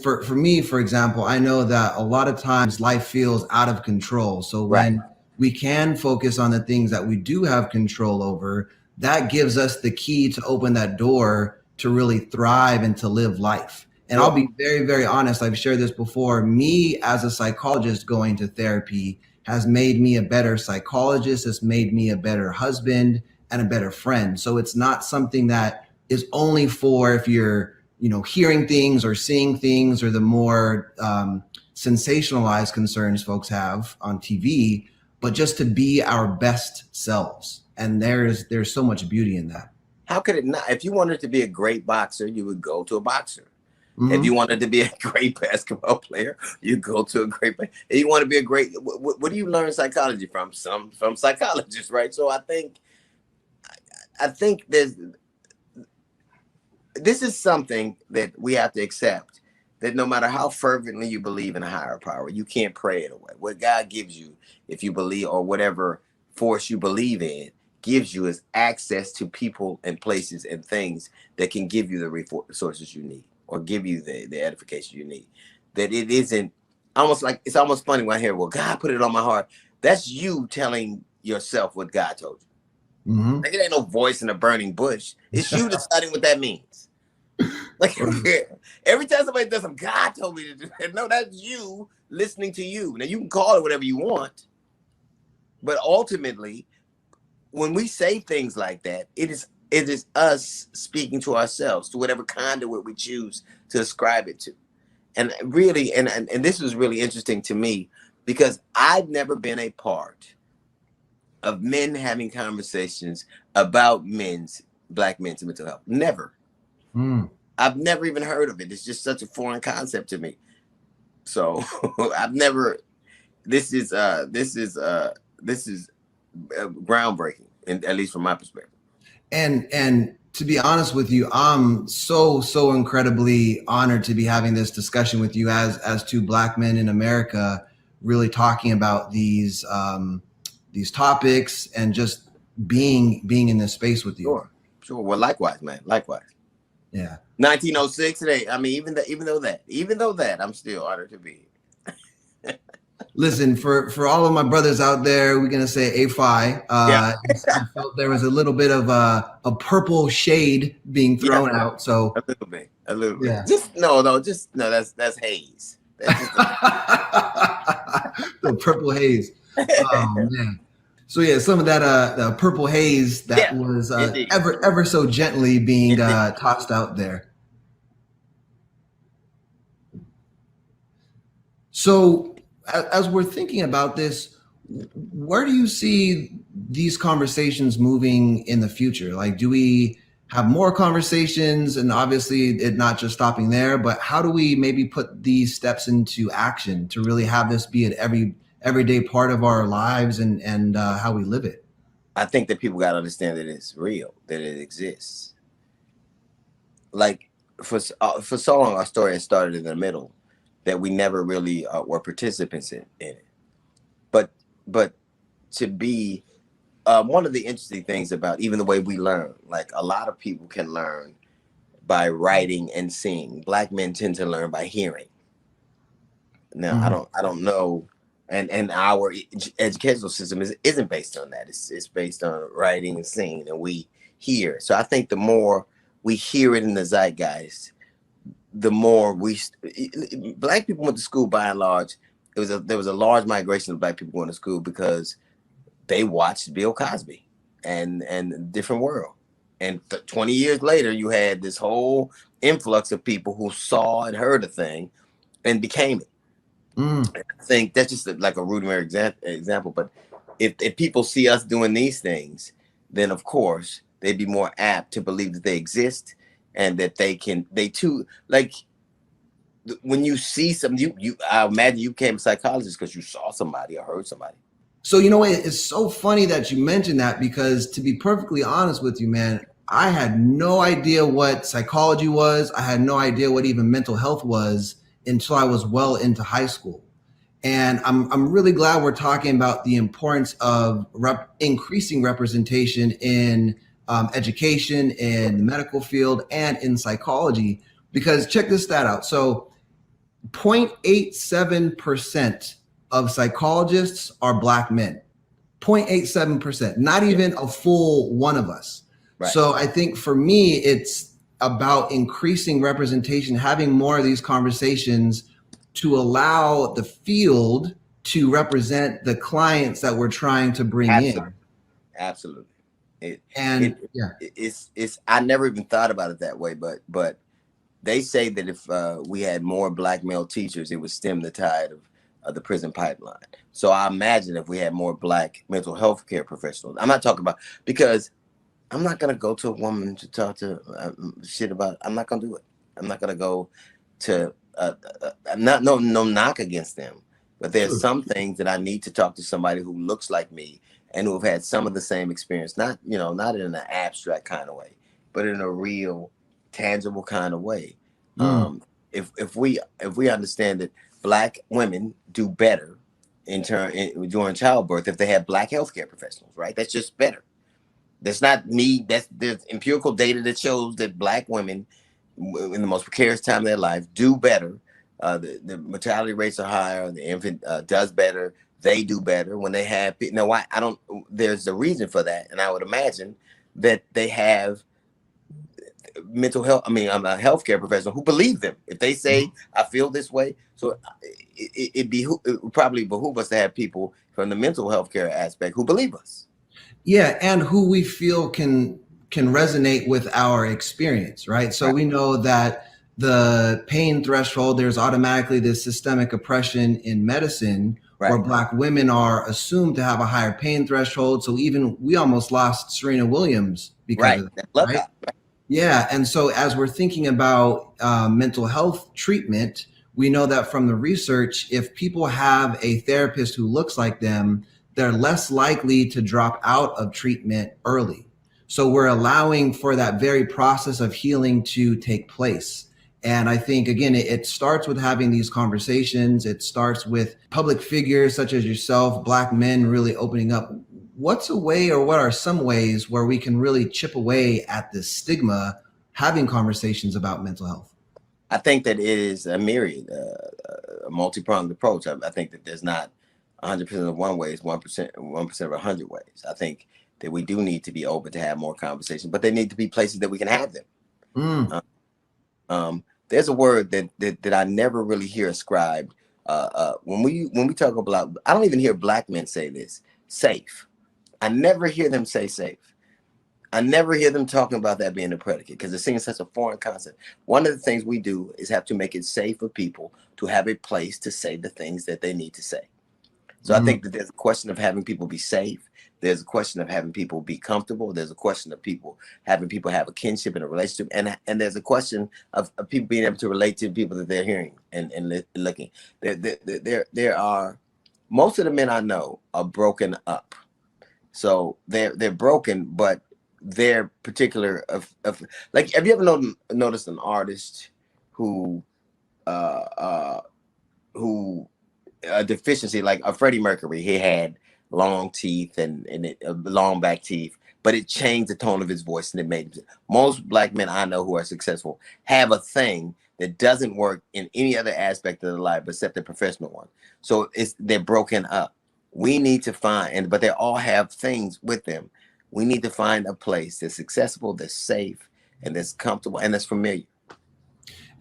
for me, for example, I know that a lot of times life feels out of control. So when we can focus on the things that we do have control over, that gives us the key to open that door to really thrive and to live life. And I'll be very, very honest. I've shared this before. Me as a psychologist going to therapy has made me a better psychologist. It's made me a better husband and a better friend. So it's not something that is only for if you're, hearing things or seeing things, or the more sensationalized concerns folks have on TV. but just to be our best selves. And there's so much beauty in that. How could it not? If you wanted to be a great boxer, you would go to a boxer. Mm-hmm. If you wanted to be a great basketball player, you go to a great. If you want to be a great, what do you learn psychology from? From psychologists, right? So I think this is something that we have to accept. That no matter how fervently you believe in a higher power, you can't pray it away. What God gives you, if you believe, or whatever force you believe in, gives you is access to people and places and things that can give you the resources you need, or give you the edification you need. That it isn't almost like, it's almost funny when I hear, well, God put it on my heart. That's you telling yourself what God told you. Mm-hmm. Like, it ain't no voice in a burning bush. It's you deciding what that means. Like, every time somebody does something, God told me to do that. No, that's you listening to you. Now, you can call it whatever you want, but ultimately, when we say things like that, it is us speaking to ourselves, to whatever conduit we choose to ascribe it to. And really, and this was really interesting to me, because I've never been a part of men having conversations about Black men's mental health. Never. I've never even heard of it. It's just such a foreign concept to me. So I've never. This is groundbreaking, at least from my perspective. And to be honest with you, I'm so incredibly honored to be having this discussion with you as two Black men in America, really talking about these topics and just being in this space with you. Sure. Well, likewise, man. Likewise. Yeah. 1906 today. I mean, even though that, I'm still honored to be here. Listen, for all of my brothers out there, we're gonna say A5. Yeah. I felt there was a little bit of a purple shade being thrown out. So a little bit. Yeah. That's haze. That's just the purple haze. Oh man. So yeah, some of that the purple haze that was ever so gently being tossed out there. So as we're thinking about this, where do you see these conversations moving in the future? Like, do we have more conversations? And obviously it not just stopping there, but how do we maybe put these steps into action to really have this be an everyday part of our lives and how we live it? I think that people got to understand that it's real, that it exists. Like, for so long, our story has started in the middle, that we never really were participants in it. But to be one of the interesting things about even the way we learn, like, a lot of people can learn by writing and seeing. Black men tend to learn by hearing. Now, I don't know. And our educational system isn't based on that. It's based on writing and seeing, and we hear. So I think the more we hear it in the zeitgeist, the more Black people went to school by and large. There was a large migration of Black people going to school because they watched Bill Cosby and Different World. And 20 years later, you had this whole influx of people who saw and heard a thing and became it. I think that's just like a rudimentary example. But if people see us doing these things, then of course they'd be more apt to believe that they exist and that they too, like, when you see something, I imagine you became a psychologist because you saw somebody or heard somebody. So, it's so funny that you mentioned that, because to be perfectly honest with you, man, I had no idea what psychology was. I had no idea what even mental health was until I was well into high school. And I'm really glad we're talking about the importance of increasing representation in education, in the medical field, and in psychology, because check this stat out. So 0.87% of psychologists are Black men. 0.87%, not even a full one of us. Right. So I think for me, it's about increasing representation, having more of these conversations to allow the field to represent the clients that we're trying to bring in. Absolutely. It's I never even thought about it that way, but they say that if we had more Black male teachers, it would stem the tide the prison pipeline. So I imagine if we had more Black mental health care professionals, I'm not talking about, because I'm not going to go to a woman to talk to shit about, I'm not going to do it. I'm not going to go to, no knock against them, but there's some things that I need to talk to somebody who looks like me and who have had some of the same experience, not, you know, not in an abstract kind of way, but in a real, tangible kind of way. If we understand that Black women do better during childbirth if they have Black healthcare professionals, right? That's just better. That's not me. There's empirical data that shows that Black women in the most precarious time of their life do better. The mortality rates are higher. The infant does better. They do better when they have. Now, why? I don't. There's a reason for that, and I would imagine that they have mental health. I mean, I'm a healthcare professional who believe them. If they say I feel this way, so it would probably behoove us to have people from the mental health care aspect who believe us. Yeah, and who we feel can resonate with our experience, right? So we know that the pain threshold, there's automatically this systemic oppression in medicine where Black women are assumed to have a higher pain threshold. So even we almost lost Serena Williams because of that, right? Yeah, and so as we're thinking about mental health treatment, we know that from the research, if people have a therapist who looks like them, they're less likely to drop out of treatment early. So we're allowing for that very process of healing to take place. And I think, again, it starts with having these conversations. It starts with public figures such as yourself, Black men really opening up. What's a way, or what are some ways where we can really chip away at this stigma, having conversations about mental health? I think that it is a myriad, a multi-pronged approach. I think that there's not 100% of one way, it's 1% of 100 ways. I think that we do need to be open to have more conversations, but they need to be places that we can have them. There's a word that I never really hear ascribed. When we talk about, I don't even hear Black men say this, safe. I never hear them say safe. I never hear them talking about that being a predicate because it seems such a foreign concept. One of the things we do is have to make it safe for people to have a place to say the things that they need to say. So I think that there's a question of having people be safe. There's a question of having people be comfortable. There's a question of having people have a kinship and a relationship. And there's a question of people being able to relate to people that they're hearing and looking. There are, most of the men I know are broken up. So they're broken, but they're particular like, have you ever noticed an artist who a deficiency, like a Freddie Mercury? He had long teeth and long back teeth, but it changed the tone of his voice and it made most Black men I know who are successful have a thing that doesn't work in any other aspect of their life except the professional one. So they're broken up. We need to find, but they all have things with them. We need to find a place that's accessible, that's safe, and that's comfortable, and that's familiar.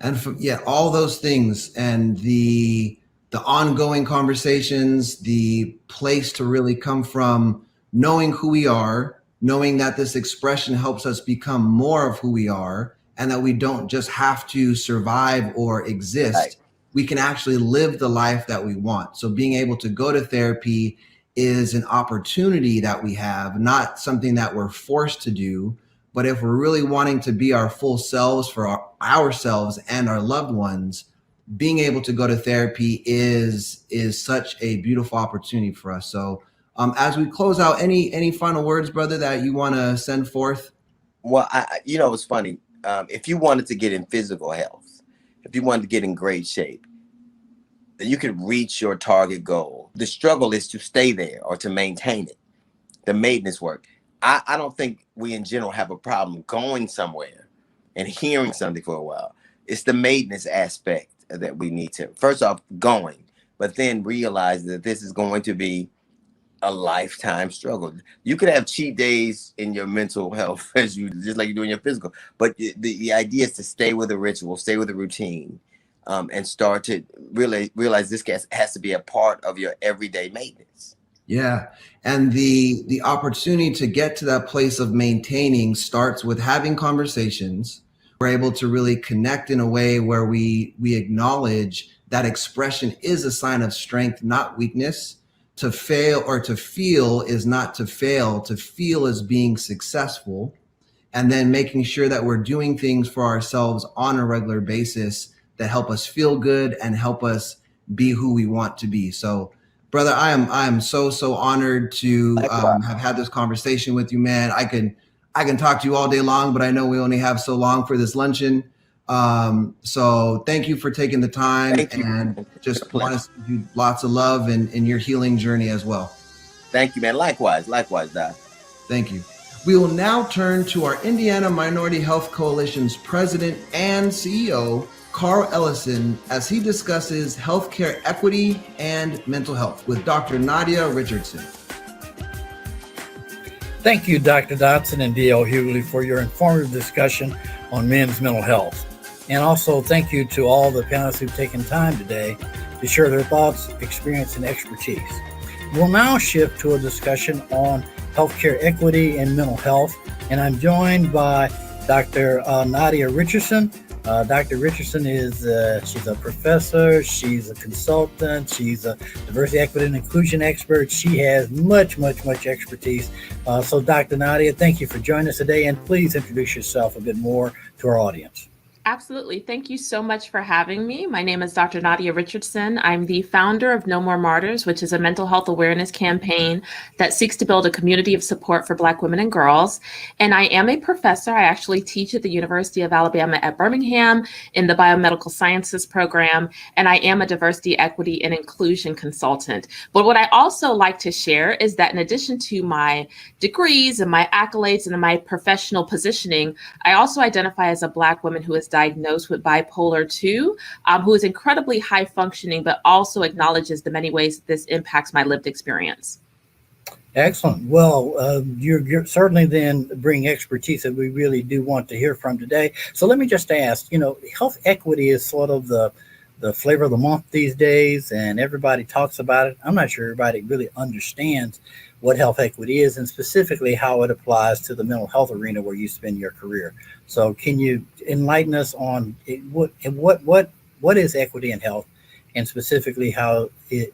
And all those things, and the ongoing conversations, the place to really come from, knowing who we are, knowing that this expression helps us become more of who we are, and that we don't just have to survive or exist. Right. We can actually live the life that we want. So being able to go to therapy is an opportunity that we have, not something that we're forced to do. But if we're really wanting to be our full selves for ourselves and our loved ones, being able to go to therapy is such a beautiful opportunity for us. So as we close out, any final words, brother, that you want to send forth? Well, it's funny. If you wanted to get in physical health, if you wanted to get in great shape, you could reach your target goal. The struggle is to stay there or to maintain it, the maintenance work. I don't think we in general have a problem going somewhere and hearing something for a while. It's the maintenance aspect that we need to, first off, going, but then realize that this is going to be a lifetime struggle. You could have cheat days in your mental health just like you do in your physical, but the idea is to stay with the ritual, stay with the routine, and start to really realize this has to be a part of your everyday maintenance. Yeah. And the opportunity to get to that place of maintaining starts with having conversations. We're able to really connect in a way where we acknowledge that expression is a sign of strength, not weakness. To fail or to feel is not to fail. To feel is being successful. And then making sure that we're doing things for ourselves on a regular basis that help us feel good and help us be who we want to be. So, brother, I am so honored to have had this conversation with you, man. I can talk to you all day long, but I know we only have so long for this luncheon. So thank you for taking the time, and just want to send you lots of love in your healing journey as well. Thank you, man. Likewise, Doc. Thank you. We will now turn to our Indiana Minority Health Coalition's president and CEO, Carl Ellison, as he discusses healthcare equity and mental health with Dr. Nadia Richardson. Thank you, Dr. Dotson and D.L. Hughley, for your informative discussion on men's mental health. And also thank you to all the panelists who've taken time today to share their thoughts, experience, and expertise. We'll now shift to a discussion on healthcare equity and mental health. And I'm joined by Dr. Nadia Richardson. Dr. Richardson she's a professor, she's a consultant, she's a diversity, equity, and inclusion expert. She has much expertise. So Dr. Nadia, thank you for joining us today, and please introduce yourself a bit more to our audience. Absolutely. Thank you so much for having me. My name is Dr. Nadia Richardson. I'm the founder of No More Martyrs, which is a mental health awareness campaign that seeks to build a community of support for Black women and girls. And I am a professor. I actually teach at the University of Alabama at Birmingham in the biomedical sciences program. And I am a diversity, equity, and inclusion consultant. But what I also like to share is that in addition to my degrees and my accolades and my professional positioning, I also identify as a Black woman who is diagnosed with bipolar 2, who is incredibly high functioning, but also acknowledges the many ways that this impacts my lived experience. Excellent. Well, you're certainly then bring expertise that we really do want to hear from today. So let me just ask, health equity is sort of the flavor of the month these days, and everybody talks about it. I'm not sure everybody really understands what health equity is, and specifically how it applies to the mental health arena where you spend your career. So can you enlighten us on what is equity in health, and specifically how do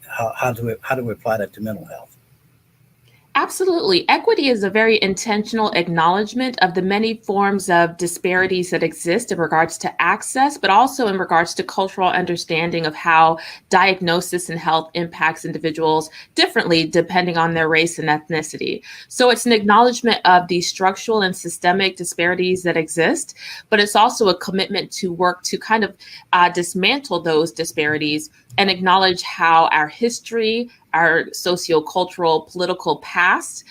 we apply that to mental health? Absolutely. Equity is a very intentional acknowledgement of the many forms of disparities that exist in regards to access, but also in regards to cultural understanding of how diagnosis and health impacts individuals differently depending on their race and ethnicity. So it's an acknowledgement of the structural and systemic disparities that exist, but it's also a commitment to work to kind of dismantle those disparities and acknowledge how our history, our sociocultural, political past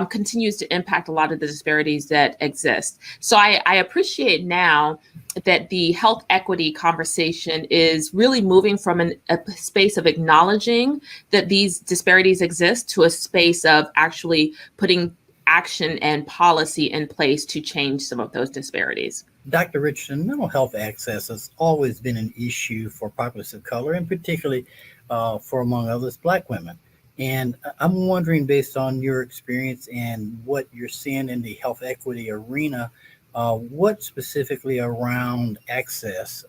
continues to impact a lot of the disparities that exist. So I appreciate now that the health equity conversation is really moving from a space of acknowledging that these disparities exist to a space of actually putting action and policy in place to change some of those disparities. Dr. Richardson, mental health access has always been an issue for populations of color, and particularly for, among others, Black women. And I'm wondering, based on your experience and what you're seeing in the health equity arena, what specifically around access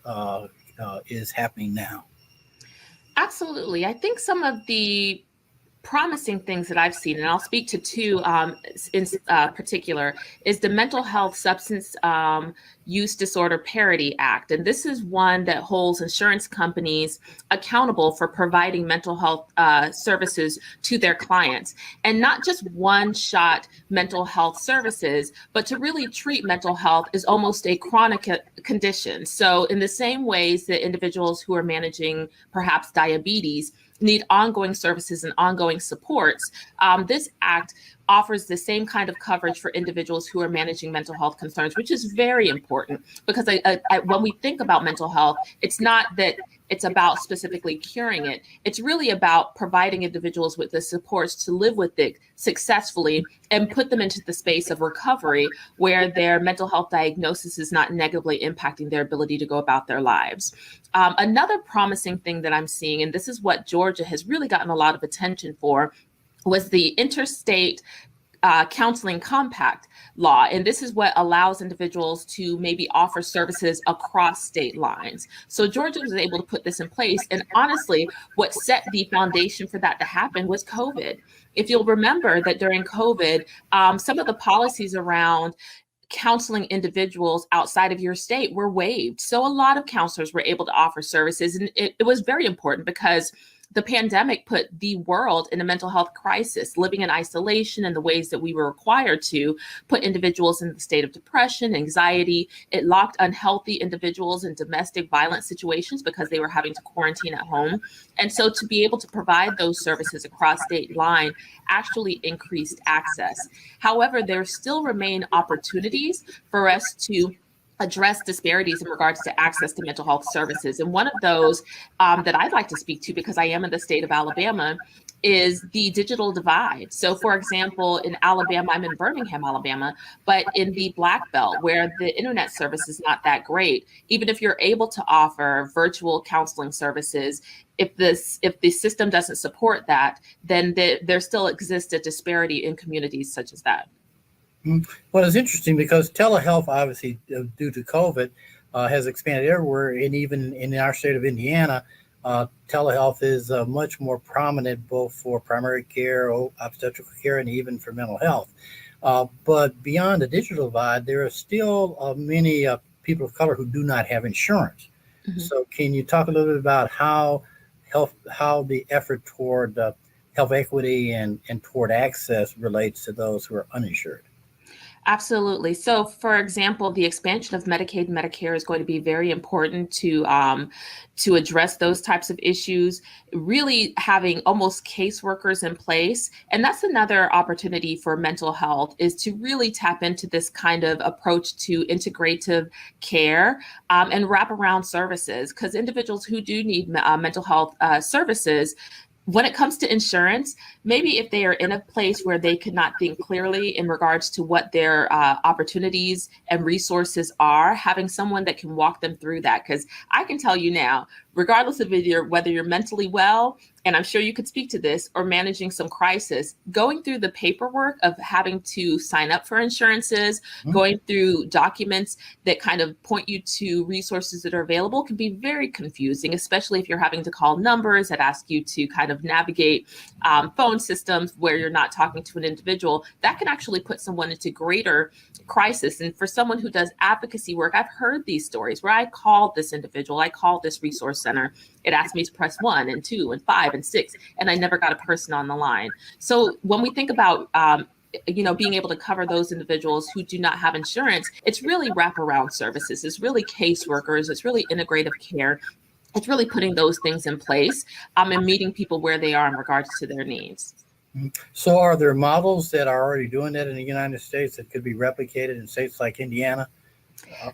is happening now? Absolutely. I think some of the promising things that I've seen, and I'll speak to two in particular, is the Mental Health Substance Use Disorder Parity Act. And this is one that holds insurance companies accountable for providing mental health services to their clients. And not just one-shot mental health services, but to really treat mental health as almost a chronic condition. So in the same ways that individuals who are managing perhaps diabetes need ongoing services and ongoing supports, this act offers the same kind of coverage for individuals who are managing mental health concerns, which is very important because when we think about mental health, it's not that it's about specifically curing it. It's really about providing individuals with the supports to live with it successfully and put them into the space of recovery where their mental health diagnosis is not negatively impacting their ability to go about their lives. Another promising thing that I'm seeing, and this is what Georgia has really gotten a lot of attention for, was the interstate counseling compact law. And this is what allows individuals to maybe offer services across state lines. So Georgia was able to put this in place. And honestly, what set the foundation for that to happen was COVID. If you'll remember that during COVID, some of the policies around counseling individuals outside of your state were waived. So a lot of counselors were able to offer services. And it was very important because the pandemic put the world in a mental health crisis, living in isolation in the ways that we were required to, put individuals in the state of depression, anxiety. It locked unhealthy individuals in domestic violence situations because they were having to quarantine at home. And so to be able to provide those services across state line actually increased access. However, there still remain opportunities for us to address disparities in regards to access to mental health services. And one of those that I'd like to speak to, because I am in the state of Alabama, is the digital divide. So for example, in Alabama, I'm in Birmingham, Alabama, but in the Black Belt, where the internet service is not that great, even if you're able to offer virtual counseling services, if the system doesn't support that, then there still exists a disparity in communities such as that. Well, it's interesting because telehealth, obviously, due to COVID, has expanded everywhere. And even in our state of Indiana, telehealth is much more prominent both for primary care, obstetrical care, and even for mental health. But beyond the digital divide, there are still many people of color who do not have insurance. Mm-hmm. So can you talk a little bit about how the effort toward health equity and toward access relates to those who are uninsured? Absolutely. So, for example, the expansion of Medicaid and Medicare is going to be very important to address those types of issues, really having almost caseworkers in place. And that's another opportunity for mental health, is to really tap into this kind of approach to integrative care and wraparound services, because individuals who do need mental health services, when it comes to insurance, maybe if they are in a place where they could not think clearly in regards to what their opportunities and resources are, having someone that can walk them through that. Because I can tell you now, regardless of whether you're mentally well, and I'm sure you could speak to this, or managing some crisis, going through the paperwork of having to sign up for insurances, going through documents that kind of point you to resources that are available can be very confusing, especially if you're having to call numbers that ask you to kind of navigate phone systems where you're not talking to an individual. That can actually put someone into greater crisis. And for someone who does advocacy work, I've heard these stories where I called this individual, I called this resource center. It asked me to press 1 and 2 and 5 and 6, and I never got a person on the line. So when we think about being able to cover those individuals who do not have insurance, it's really wraparound services. It's really caseworkers. It's really integrative care. It's really putting those things in place and meeting people where they are in regards to their needs. So are there models that are already doing that in the United States that could be replicated in states like Indiana?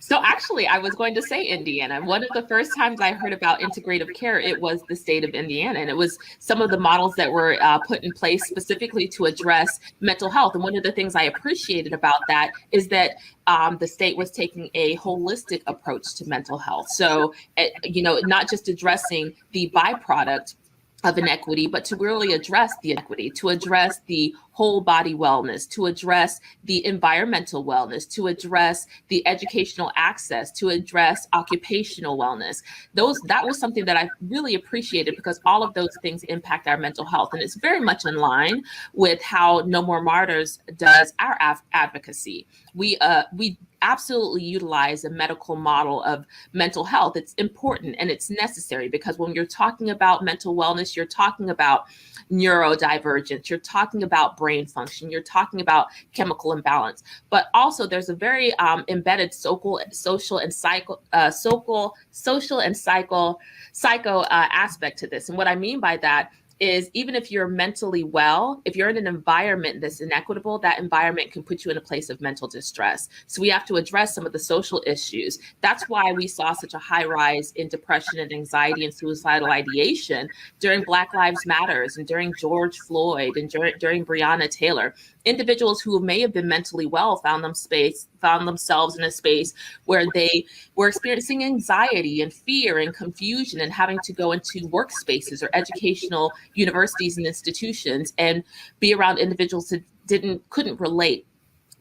So actually, I was going to say Indiana. One of the first times I heard about integrative care, it was the state of Indiana. And it was some of the models that were put in place specifically to address mental health. And one of the things I appreciated about that is that the state was taking a holistic approach to mental health. So, not just addressing the byproduct of inequity, but to really address the equity, to address the whole body wellness, to address the environmental wellness, to address the educational access, to address occupational wellness. That was something that I really appreciated, because all of those things impact our mental health. And it's very much in line with how No More Martyrs does our advocacy. We absolutely utilize a medical model of mental health. It's important and it's necessary, because when you're talking about mental wellness, you're talking about neurodivergence, you're talking about brain function, you're talking about chemical imbalance, but also there's a very embedded social and psycho aspect to this. And what I mean by that is, even if you're mentally well, if you're in an environment that's inequitable, that environment can put you in a place of mental distress. So we have to address some of the social issues. That's why we saw such a high rise in depression and anxiety and suicidal ideation during Black Lives Matters and during George Floyd and during Breonna Taylor. Individuals who may have been mentally well found themselves in a space where they were experiencing anxiety and fear and confusion and having to go into workspaces or educational universities and institutions and be around individuals couldn't relate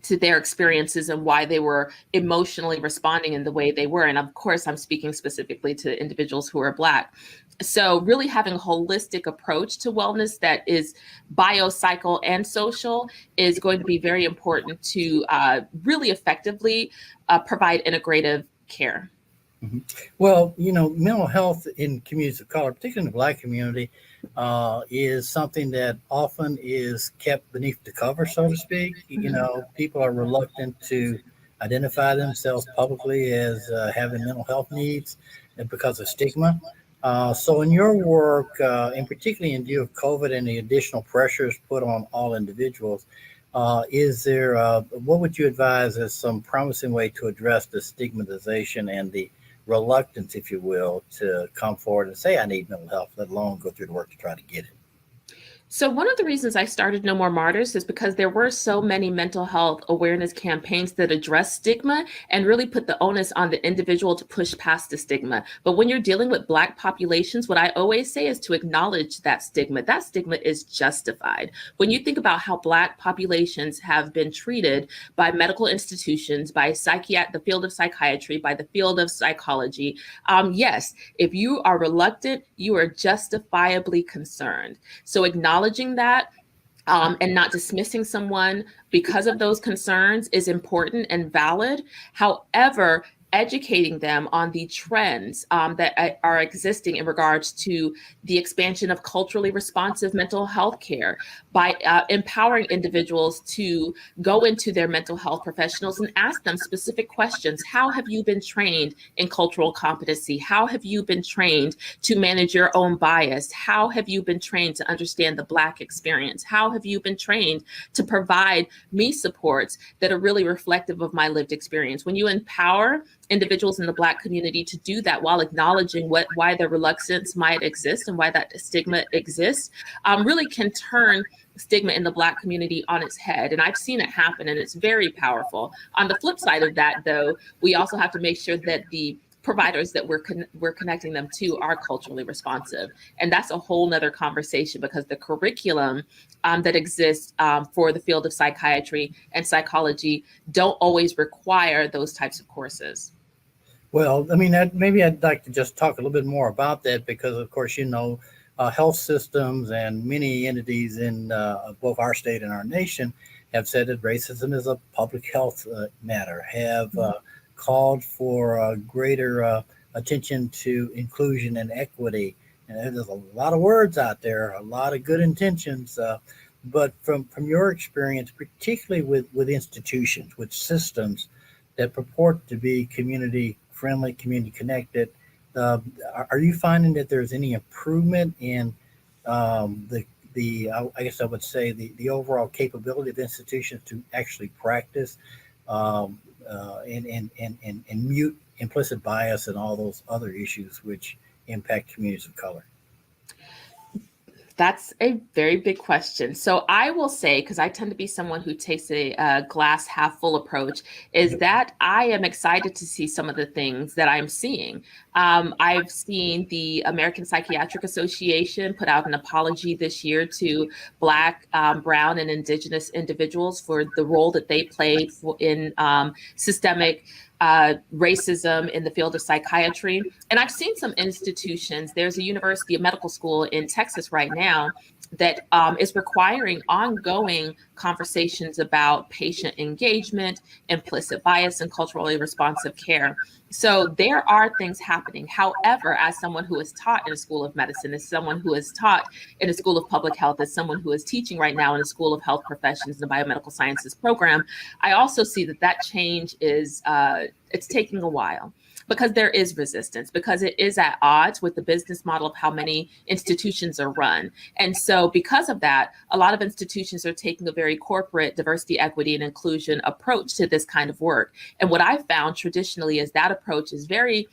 to their experiences and why they were emotionally responding in the way they were. And of course, I'm speaking specifically to individuals who are Black. So really having a holistic approach to wellness that is biopsychal and social is going to be very important to really effectively provide integrative care. Mm-hmm. Well, mental health in communities of color, particularly in the Black community, is something that often is kept beneath the cover, so to speak. People are reluctant to identify themselves publicly as having mental health needs because of stigma. So in your work, and particularly in view of COVID and the additional pressures put on all individuals, what would you advise as some promising way to address the stigmatization and the reluctance, if you will, to come forward and say, I need mental health, let alone go through the work to try to get it? So one of the reasons I started No More Martyrs is because there were so many mental health awareness campaigns that address stigma and really put the onus on the individual to push past the stigma. But when you're dealing with Black populations, what I always say is to acknowledge that stigma. That stigma is justified. When you think about how Black populations have been treated by medical institutions, by the field of psychiatry, by the field of psychology, yes, if you are reluctant, you are justifiably concerned. So acknowledging that and not dismissing someone because of those concerns is important and valid. However, educating them on the trends that are existing in regards to the expansion of culturally responsive mental health care by empowering individuals to go into their mental health professionals and ask them specific questions. How have you been trained in cultural competency? How have you been trained to manage your own bias? How have you been trained to understand the Black experience? How have you been trained to provide me supports that are really reflective of my lived experience? When you empower individuals in the Black community to do that while acknowledging why their reluctance might exist and why that stigma exists, really can turn stigma in the Black community on its head. And I've seen it happen, and it's very powerful. On the flip side of that, though, we also have to make sure that the providers that we're connecting them to are culturally responsive. And that's a whole nother conversation, because the curriculum that exists for the field of psychiatry and psychology don't always require those types of courses. Well, I mean, maybe I'd like to just talk a little bit more about that, because, of course, health systems and many entities in both our state and our nation have said that racism is a public health matter, have called for greater attention to inclusion and equity. And there's a lot of words out there, a lot of good intentions, but from your experience, particularly with institutions, with systems that purport to be community friendly, community connected, are you finding that there's any improvement in I guess I would say the overall capability of institutions to actually practice and mute implicit bias and all those other issues which impact communities of color? That's a very big question. So I will say, because I tend to be someone who takes a glass half full approach, is that I am excited to see some of the things that I'm seeing. I've seen the American Psychiatric Association put out an apology this year to Black, Brown, and Indigenous individuals for the role that they played in systemic racism in the field of psychiatry. And I've seen some institutions, there's a university, a medical school in Texas right now that is requiring ongoing conversations about patient engagement, implicit bias, and culturally responsive care. So there are things happening. However, as someone who is taught in a school of medicine, as someone who is taught in a school of public health, as someone who is teaching right now in a school of health professions and the biomedical sciences program, I also see that change is, it's taking a while, because there is resistance, because it is at odds with the business model of how many institutions are run. And so because of that, a lot of institutions are taking a very corporate diversity, equity, and inclusion approach to this kind of work. And what I've found traditionally is that approach is very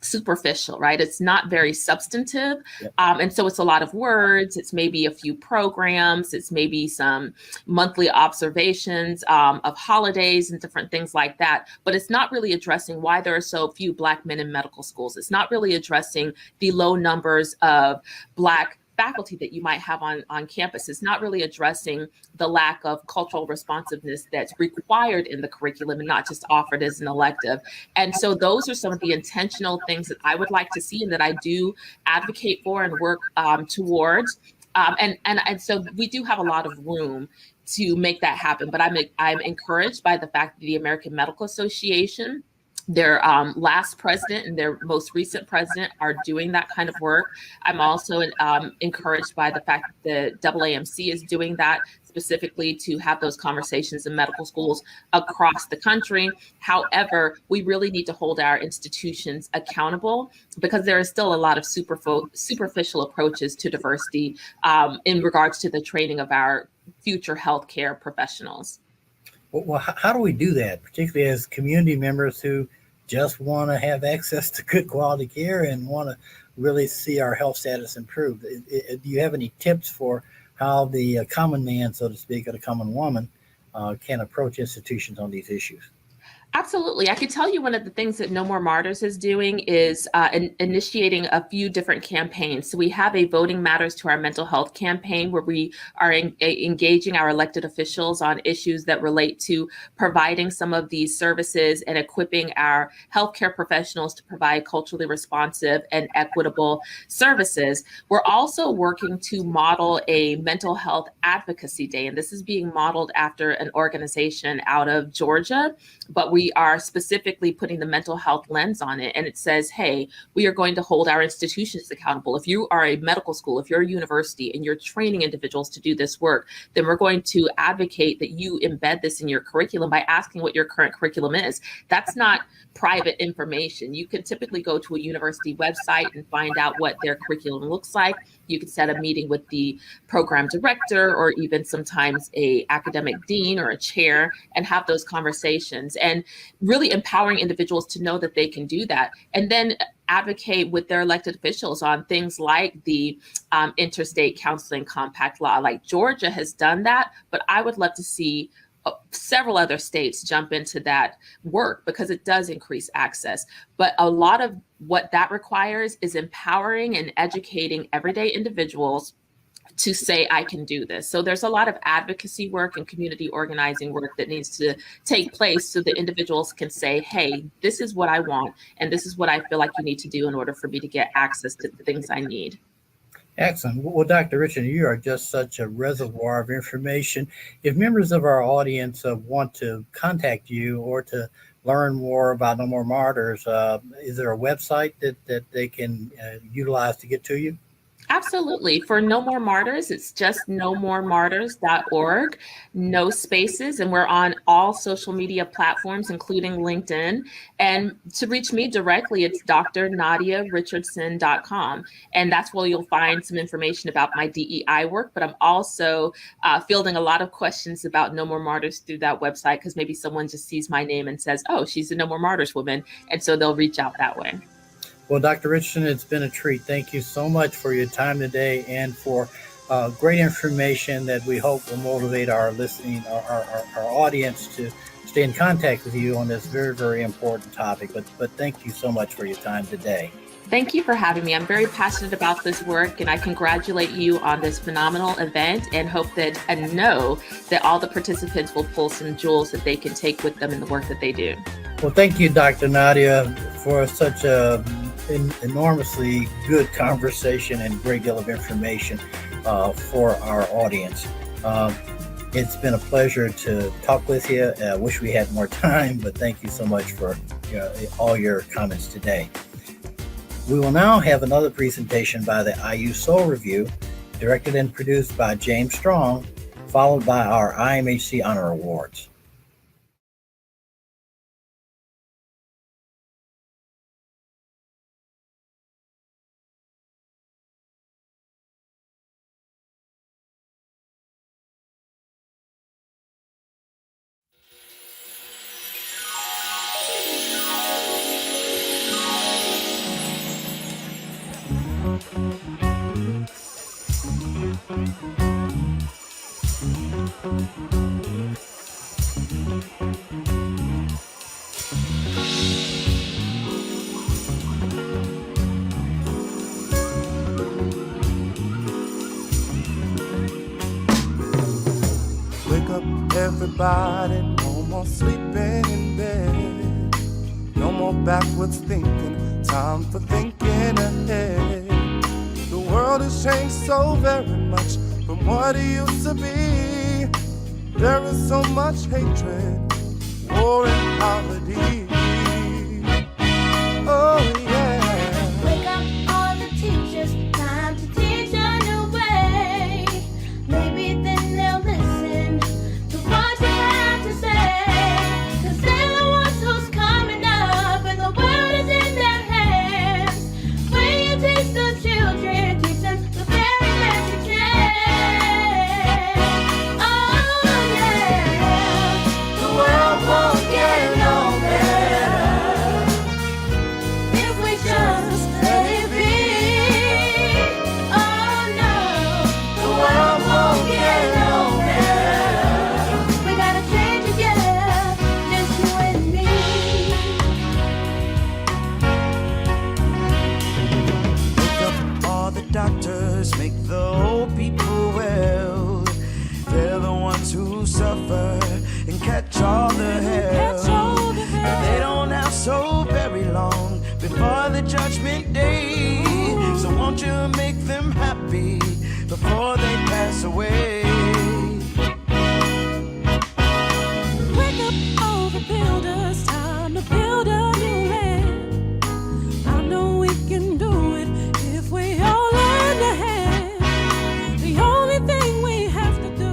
superficial, right? It's not very substantive. Yep. And so it's a lot of words. It's maybe a few programs. It's maybe some monthly observations of holidays and different things like that. But it's not really addressing why there are so few Black men in medical schools. It's not really addressing the low numbers of Black faculty that you might have on campus is not really addressing the lack of cultural responsiveness that's required in the curriculum and not just offered as an elective. And so those are some of the intentional things that I would like to see and that I do advocate for and work towards. And so we do have a lot of room to make that happen. But I'm encouraged by the fact that the American Medical Association, their last president and their most recent president, are doing that kind of work. I'm also encouraged by the fact that the AAMC is doing that specifically to have those conversations in medical schools across the country. However, we really need to hold our institutions accountable because there is still a lot of superficial approaches to diversity in regards to the training of our future healthcare professionals. Well, how do we do that, particularly as community members who just want to have access to good quality care and want to really see our health status improve? Do you have any tips for how the common man, so to speak, or the common woman can approach institutions on these issues? Absolutely. I could tell you one of the things that No More Martyrs is doing is initiating a few different campaigns. So we have a Voting Matters to Our Mental Health campaign where we are engaging our elected officials on issues that relate to providing some of these services and equipping our healthcare professionals to provide culturally responsive and equitable services. We're also working to model a mental health advocacy day, and this is being modeled after an organization out of Georgia, but we are specifically putting the mental health lens on it. And it says, hey, we are going to hold our institutions accountable. If you are a medical school, if you're a university and you're training individuals to do this work, then we're going to advocate that you embed this in your curriculum by asking what your current curriculum is. That's not private information. You can typically go to a university website and find out what their curriculum looks like. You can set a meeting with the program director or even sometimes a academic dean or a chair and have those conversations, and really empowering individuals to know that they can do that. And then advocate with their elected officials on things like the interstate counseling compact law. Like Georgia has done that, but I would love to see several other states jump into that work because it does increase access. But a lot of what that requires is empowering and educating everyday individuals to say, I can do this. So there's a lot of advocacy work and community organizing work that needs to take place so that individuals can say, hey, this is what I want, and this is what I feel like you need to do in order for me to get access to the things I need. Excellent. Well, Dr. Richard, you are just such a reservoir of information. If members of our audience want to contact you or to learn more about No More Martyrs, is there a website that they can utilize to get to you? Absolutely. For No More Martyrs, it's just nomoremartyrs.org, no spaces, and we're on all social media platforms, including LinkedIn. And to reach me directly, it's drnadiaricardson.com. And that's where you'll find some information about my DEI work, but I'm also fielding a lot of questions about No More Martyrs through that website, because maybe someone just sees my name and says, oh, she's a No More Martyrs woman. And so they'll reach out that way. Well, Dr. Richardson, it's been a treat. Thank you so much for your time today and for great information that we hope will motivate our listening, our audience to stay in contact with you on this very, very important topic. But thank you so much for your time today. Thank you for having me. I'm very passionate about this work, and I congratulate you on this phenomenal event and hope that and know that all the participants will pull some jewels that they can take with them in the work that they do. Well, thank you, Dr. Nadia, for such a enormously good conversation and great deal of information for our audience. It's been a pleasure to talk with you. I wish we had more time, but thank you so much for all your comments today. We will now have another presentation by the IU Soul Review, directed and produced by James Strong, followed by our IMHC Honor Awards. everybody, no more sleeping in bed, no more backwards thinking, time for thinking ahead. The world has changed so very much from what it used to be. There is so much hatred, war and poverty. Oh yeah. Wake up all the teachers, time to teach a new way. Maybe then they'll listen to what you have to say. 'Cause they're the ones who's coming up and the world is in their hands. When you teach the children, teach them the very best you can. Oh yeah. The world won't get no better if we just let it be. Oh no, the world won't get no better. We gotta change it, yeah, just you and me. Wake up all the doctors, make the old people well. They're the ones who suffer and catch all the hell. And they don't have so very long before the judgment day. So won't you make them happy before they pass away? Wake up all the builders, time to build a new land. I know we can do it if we all lend a hand. The only thing we have to do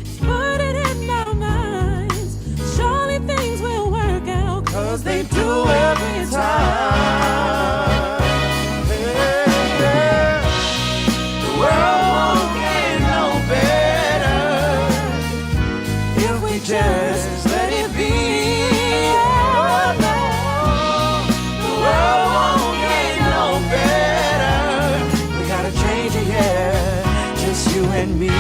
is put it in our minds. Surely things will work out, 'cause they do every time. Yeah. The world won't get no better if we just let it be. Oh, no. The world won't get no better. We gotta change it, yeah, just you and me.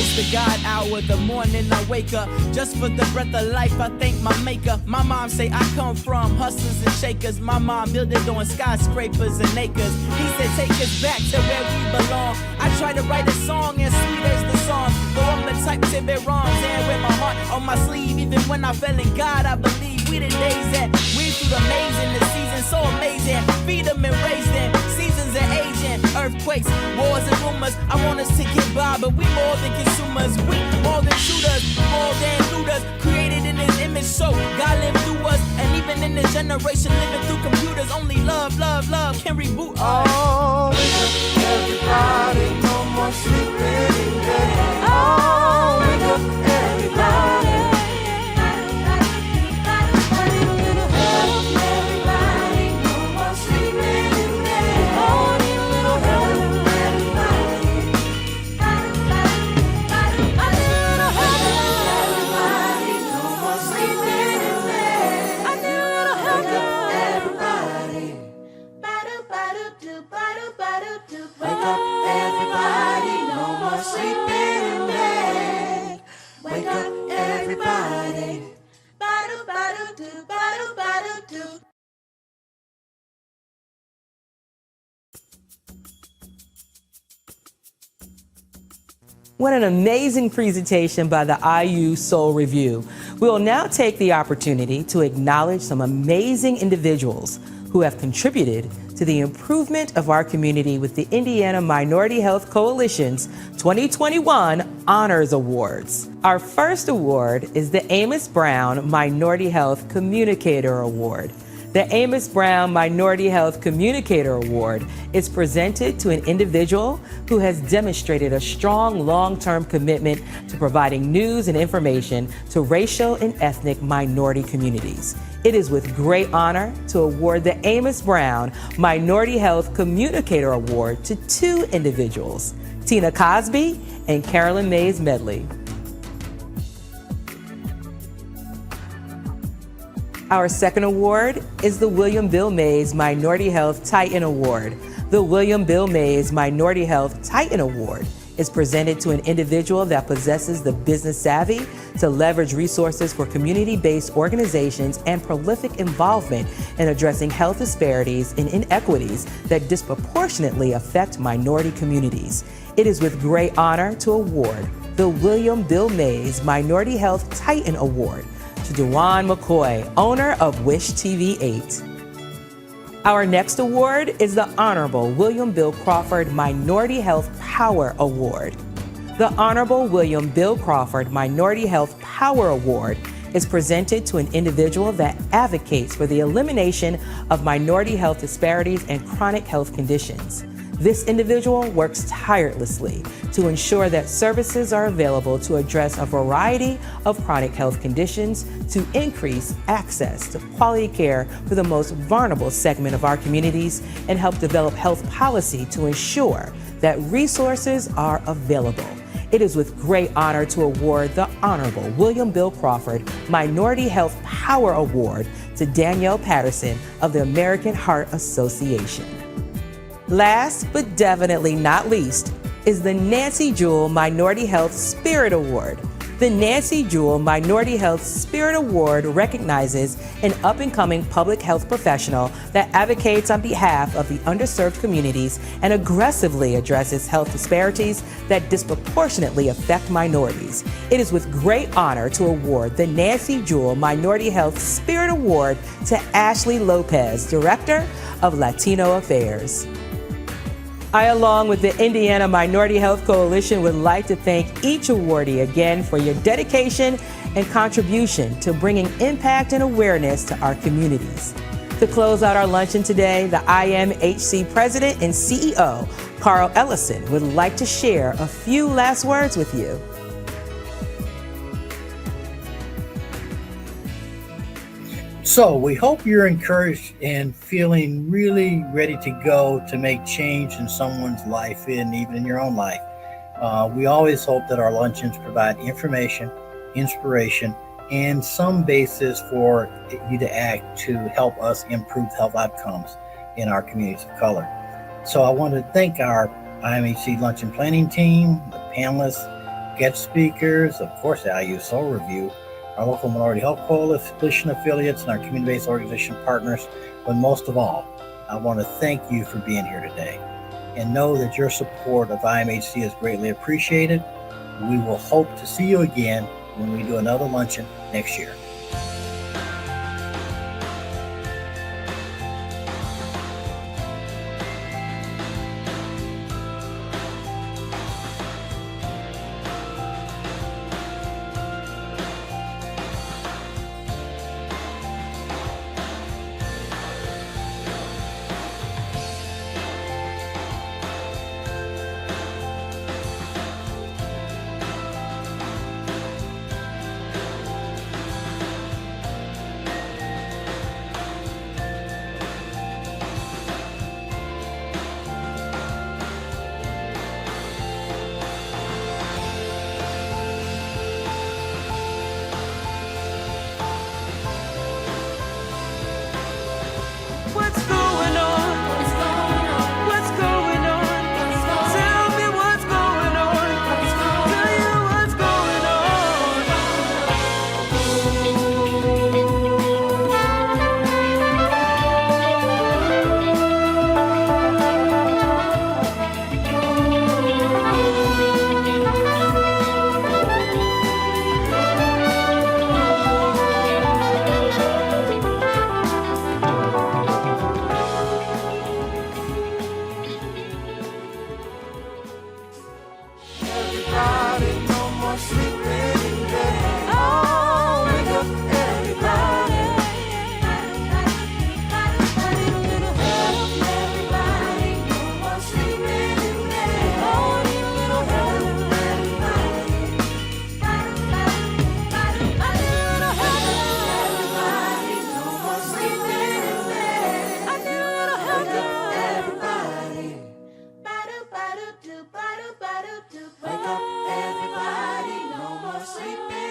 It's the God hour, the morning I wake up. Just for the breath of life, I thank my maker. My mom say I come from hustlers and shakers. My mom built it on skyscrapers and acres. He said take us back to where we belong. I try to write a song as sweet as the song. Though I'm the type to be wrong, and with my heart on my sleeve. Even when I fell in God, I believe we the days that we through the maze in the season so amazing. Feed them and raise them, seasons and aging. Earthquakes, wars and rumors. I want us to get by, but we more than consumers. We more than shooters, more than looters. Created in His image, so God lived through us. And even in this generation, living through computers, only love, love, love can reboot us. Oh, wake up everybody, no more sleeping in bed. Oh, wake up everybody. Wake up everybody, no more sleeping in bed. Wake up everybody. What an amazing presentation by the IU Soul Review. We'll now take the opportunity to acknowledge some amazing individuals who have contributed to the improvement of our community with the Indiana Minority Health Coalition's 2021 Honors Awards. Our first award is the Amos Brown Minority Health Communicator Award. The Amos Brown Minority Health Communicator Award is presented to an individual who has demonstrated a strong long-term commitment to providing news and information to racial and ethnic minority communities. It is with great honor to award the Amos Brown Minority Health Communicator Award to two individuals, Tina Cosby and Carolyn Mays Medley. Our second award is the William Bill Mays Minority Health Titan Award. The William Bill Mays Minority Health Titan Award is presented to an individual that possesses the business savvy to leverage resources for community-based organizations and prolific involvement in addressing health disparities and inequities that disproportionately affect minority communities. It is with great honor to award the William Bill Mays Minority Health Titan Award to Dewan McCoy, owner of Wish TV 8. Our next award is the Honorable William Bill Crawford Minority Health Power Award. The Honorable William Bill Crawford Minority Health Power Award is presented to an individual that advocates for the elimination of minority health disparities and chronic health conditions. This individual works tirelessly to ensure that services are available to address a variety of chronic health conditions to increase access to quality care for the most vulnerable segment of our communities and help develop health policy to ensure that resources are available. It is with great honor to award the Honorable William Bill Crawford Minority Health Power Award to Danielle Patterson of the American Heart Association. Last but definitely not least is the Nancy Jewell Minority Health Spirit Award. The Nancy Jewell Minority Health Spirit Award recognizes an up-and-coming public health professional that advocates on behalf of the underserved communities and aggressively addresses health disparities that disproportionately affect minorities. It is with great honor to award the Nancy Jewell Minority Health Spirit Award to Ashley Lopez, Director of Latino Affairs. I, along with the Indiana Minority Health Coalition, would like to thank each awardee again for your dedication and contribution to bringing impact and awareness to our communities. To close out our luncheon today, the IMHC President and CEO, Carl Ellison, would like to share a few last words with you. So we hope you're encouraged and feeling really ready to go to make change in someone's life and even in your own life. We always hope that our luncheons provide information, inspiration, and some basis for you to act to help us improve health outcomes in our communities of color. So I want to thank our IMHC Luncheon Planning Team, the panelists, guest speakers, of course the IU Soul Review, our local Minority Health Coalition affiliates, and our community-based organization partners. But most of all, I want to thank you for being here today and know that your support of IMHC is greatly appreciated. We will hope to see you again when we do another luncheon next year. What's going on? What's going on? Tell me what's going on. Tell you what's going Everybody, no more sleeping in bed. Oh, wake up, everybody. Everybody, no more sleeping in bed. Oh, need a little help, everybody. Everybody, no more sleeping in bed. I need a little help, everybody. Wake up, everybody, no more sleeping.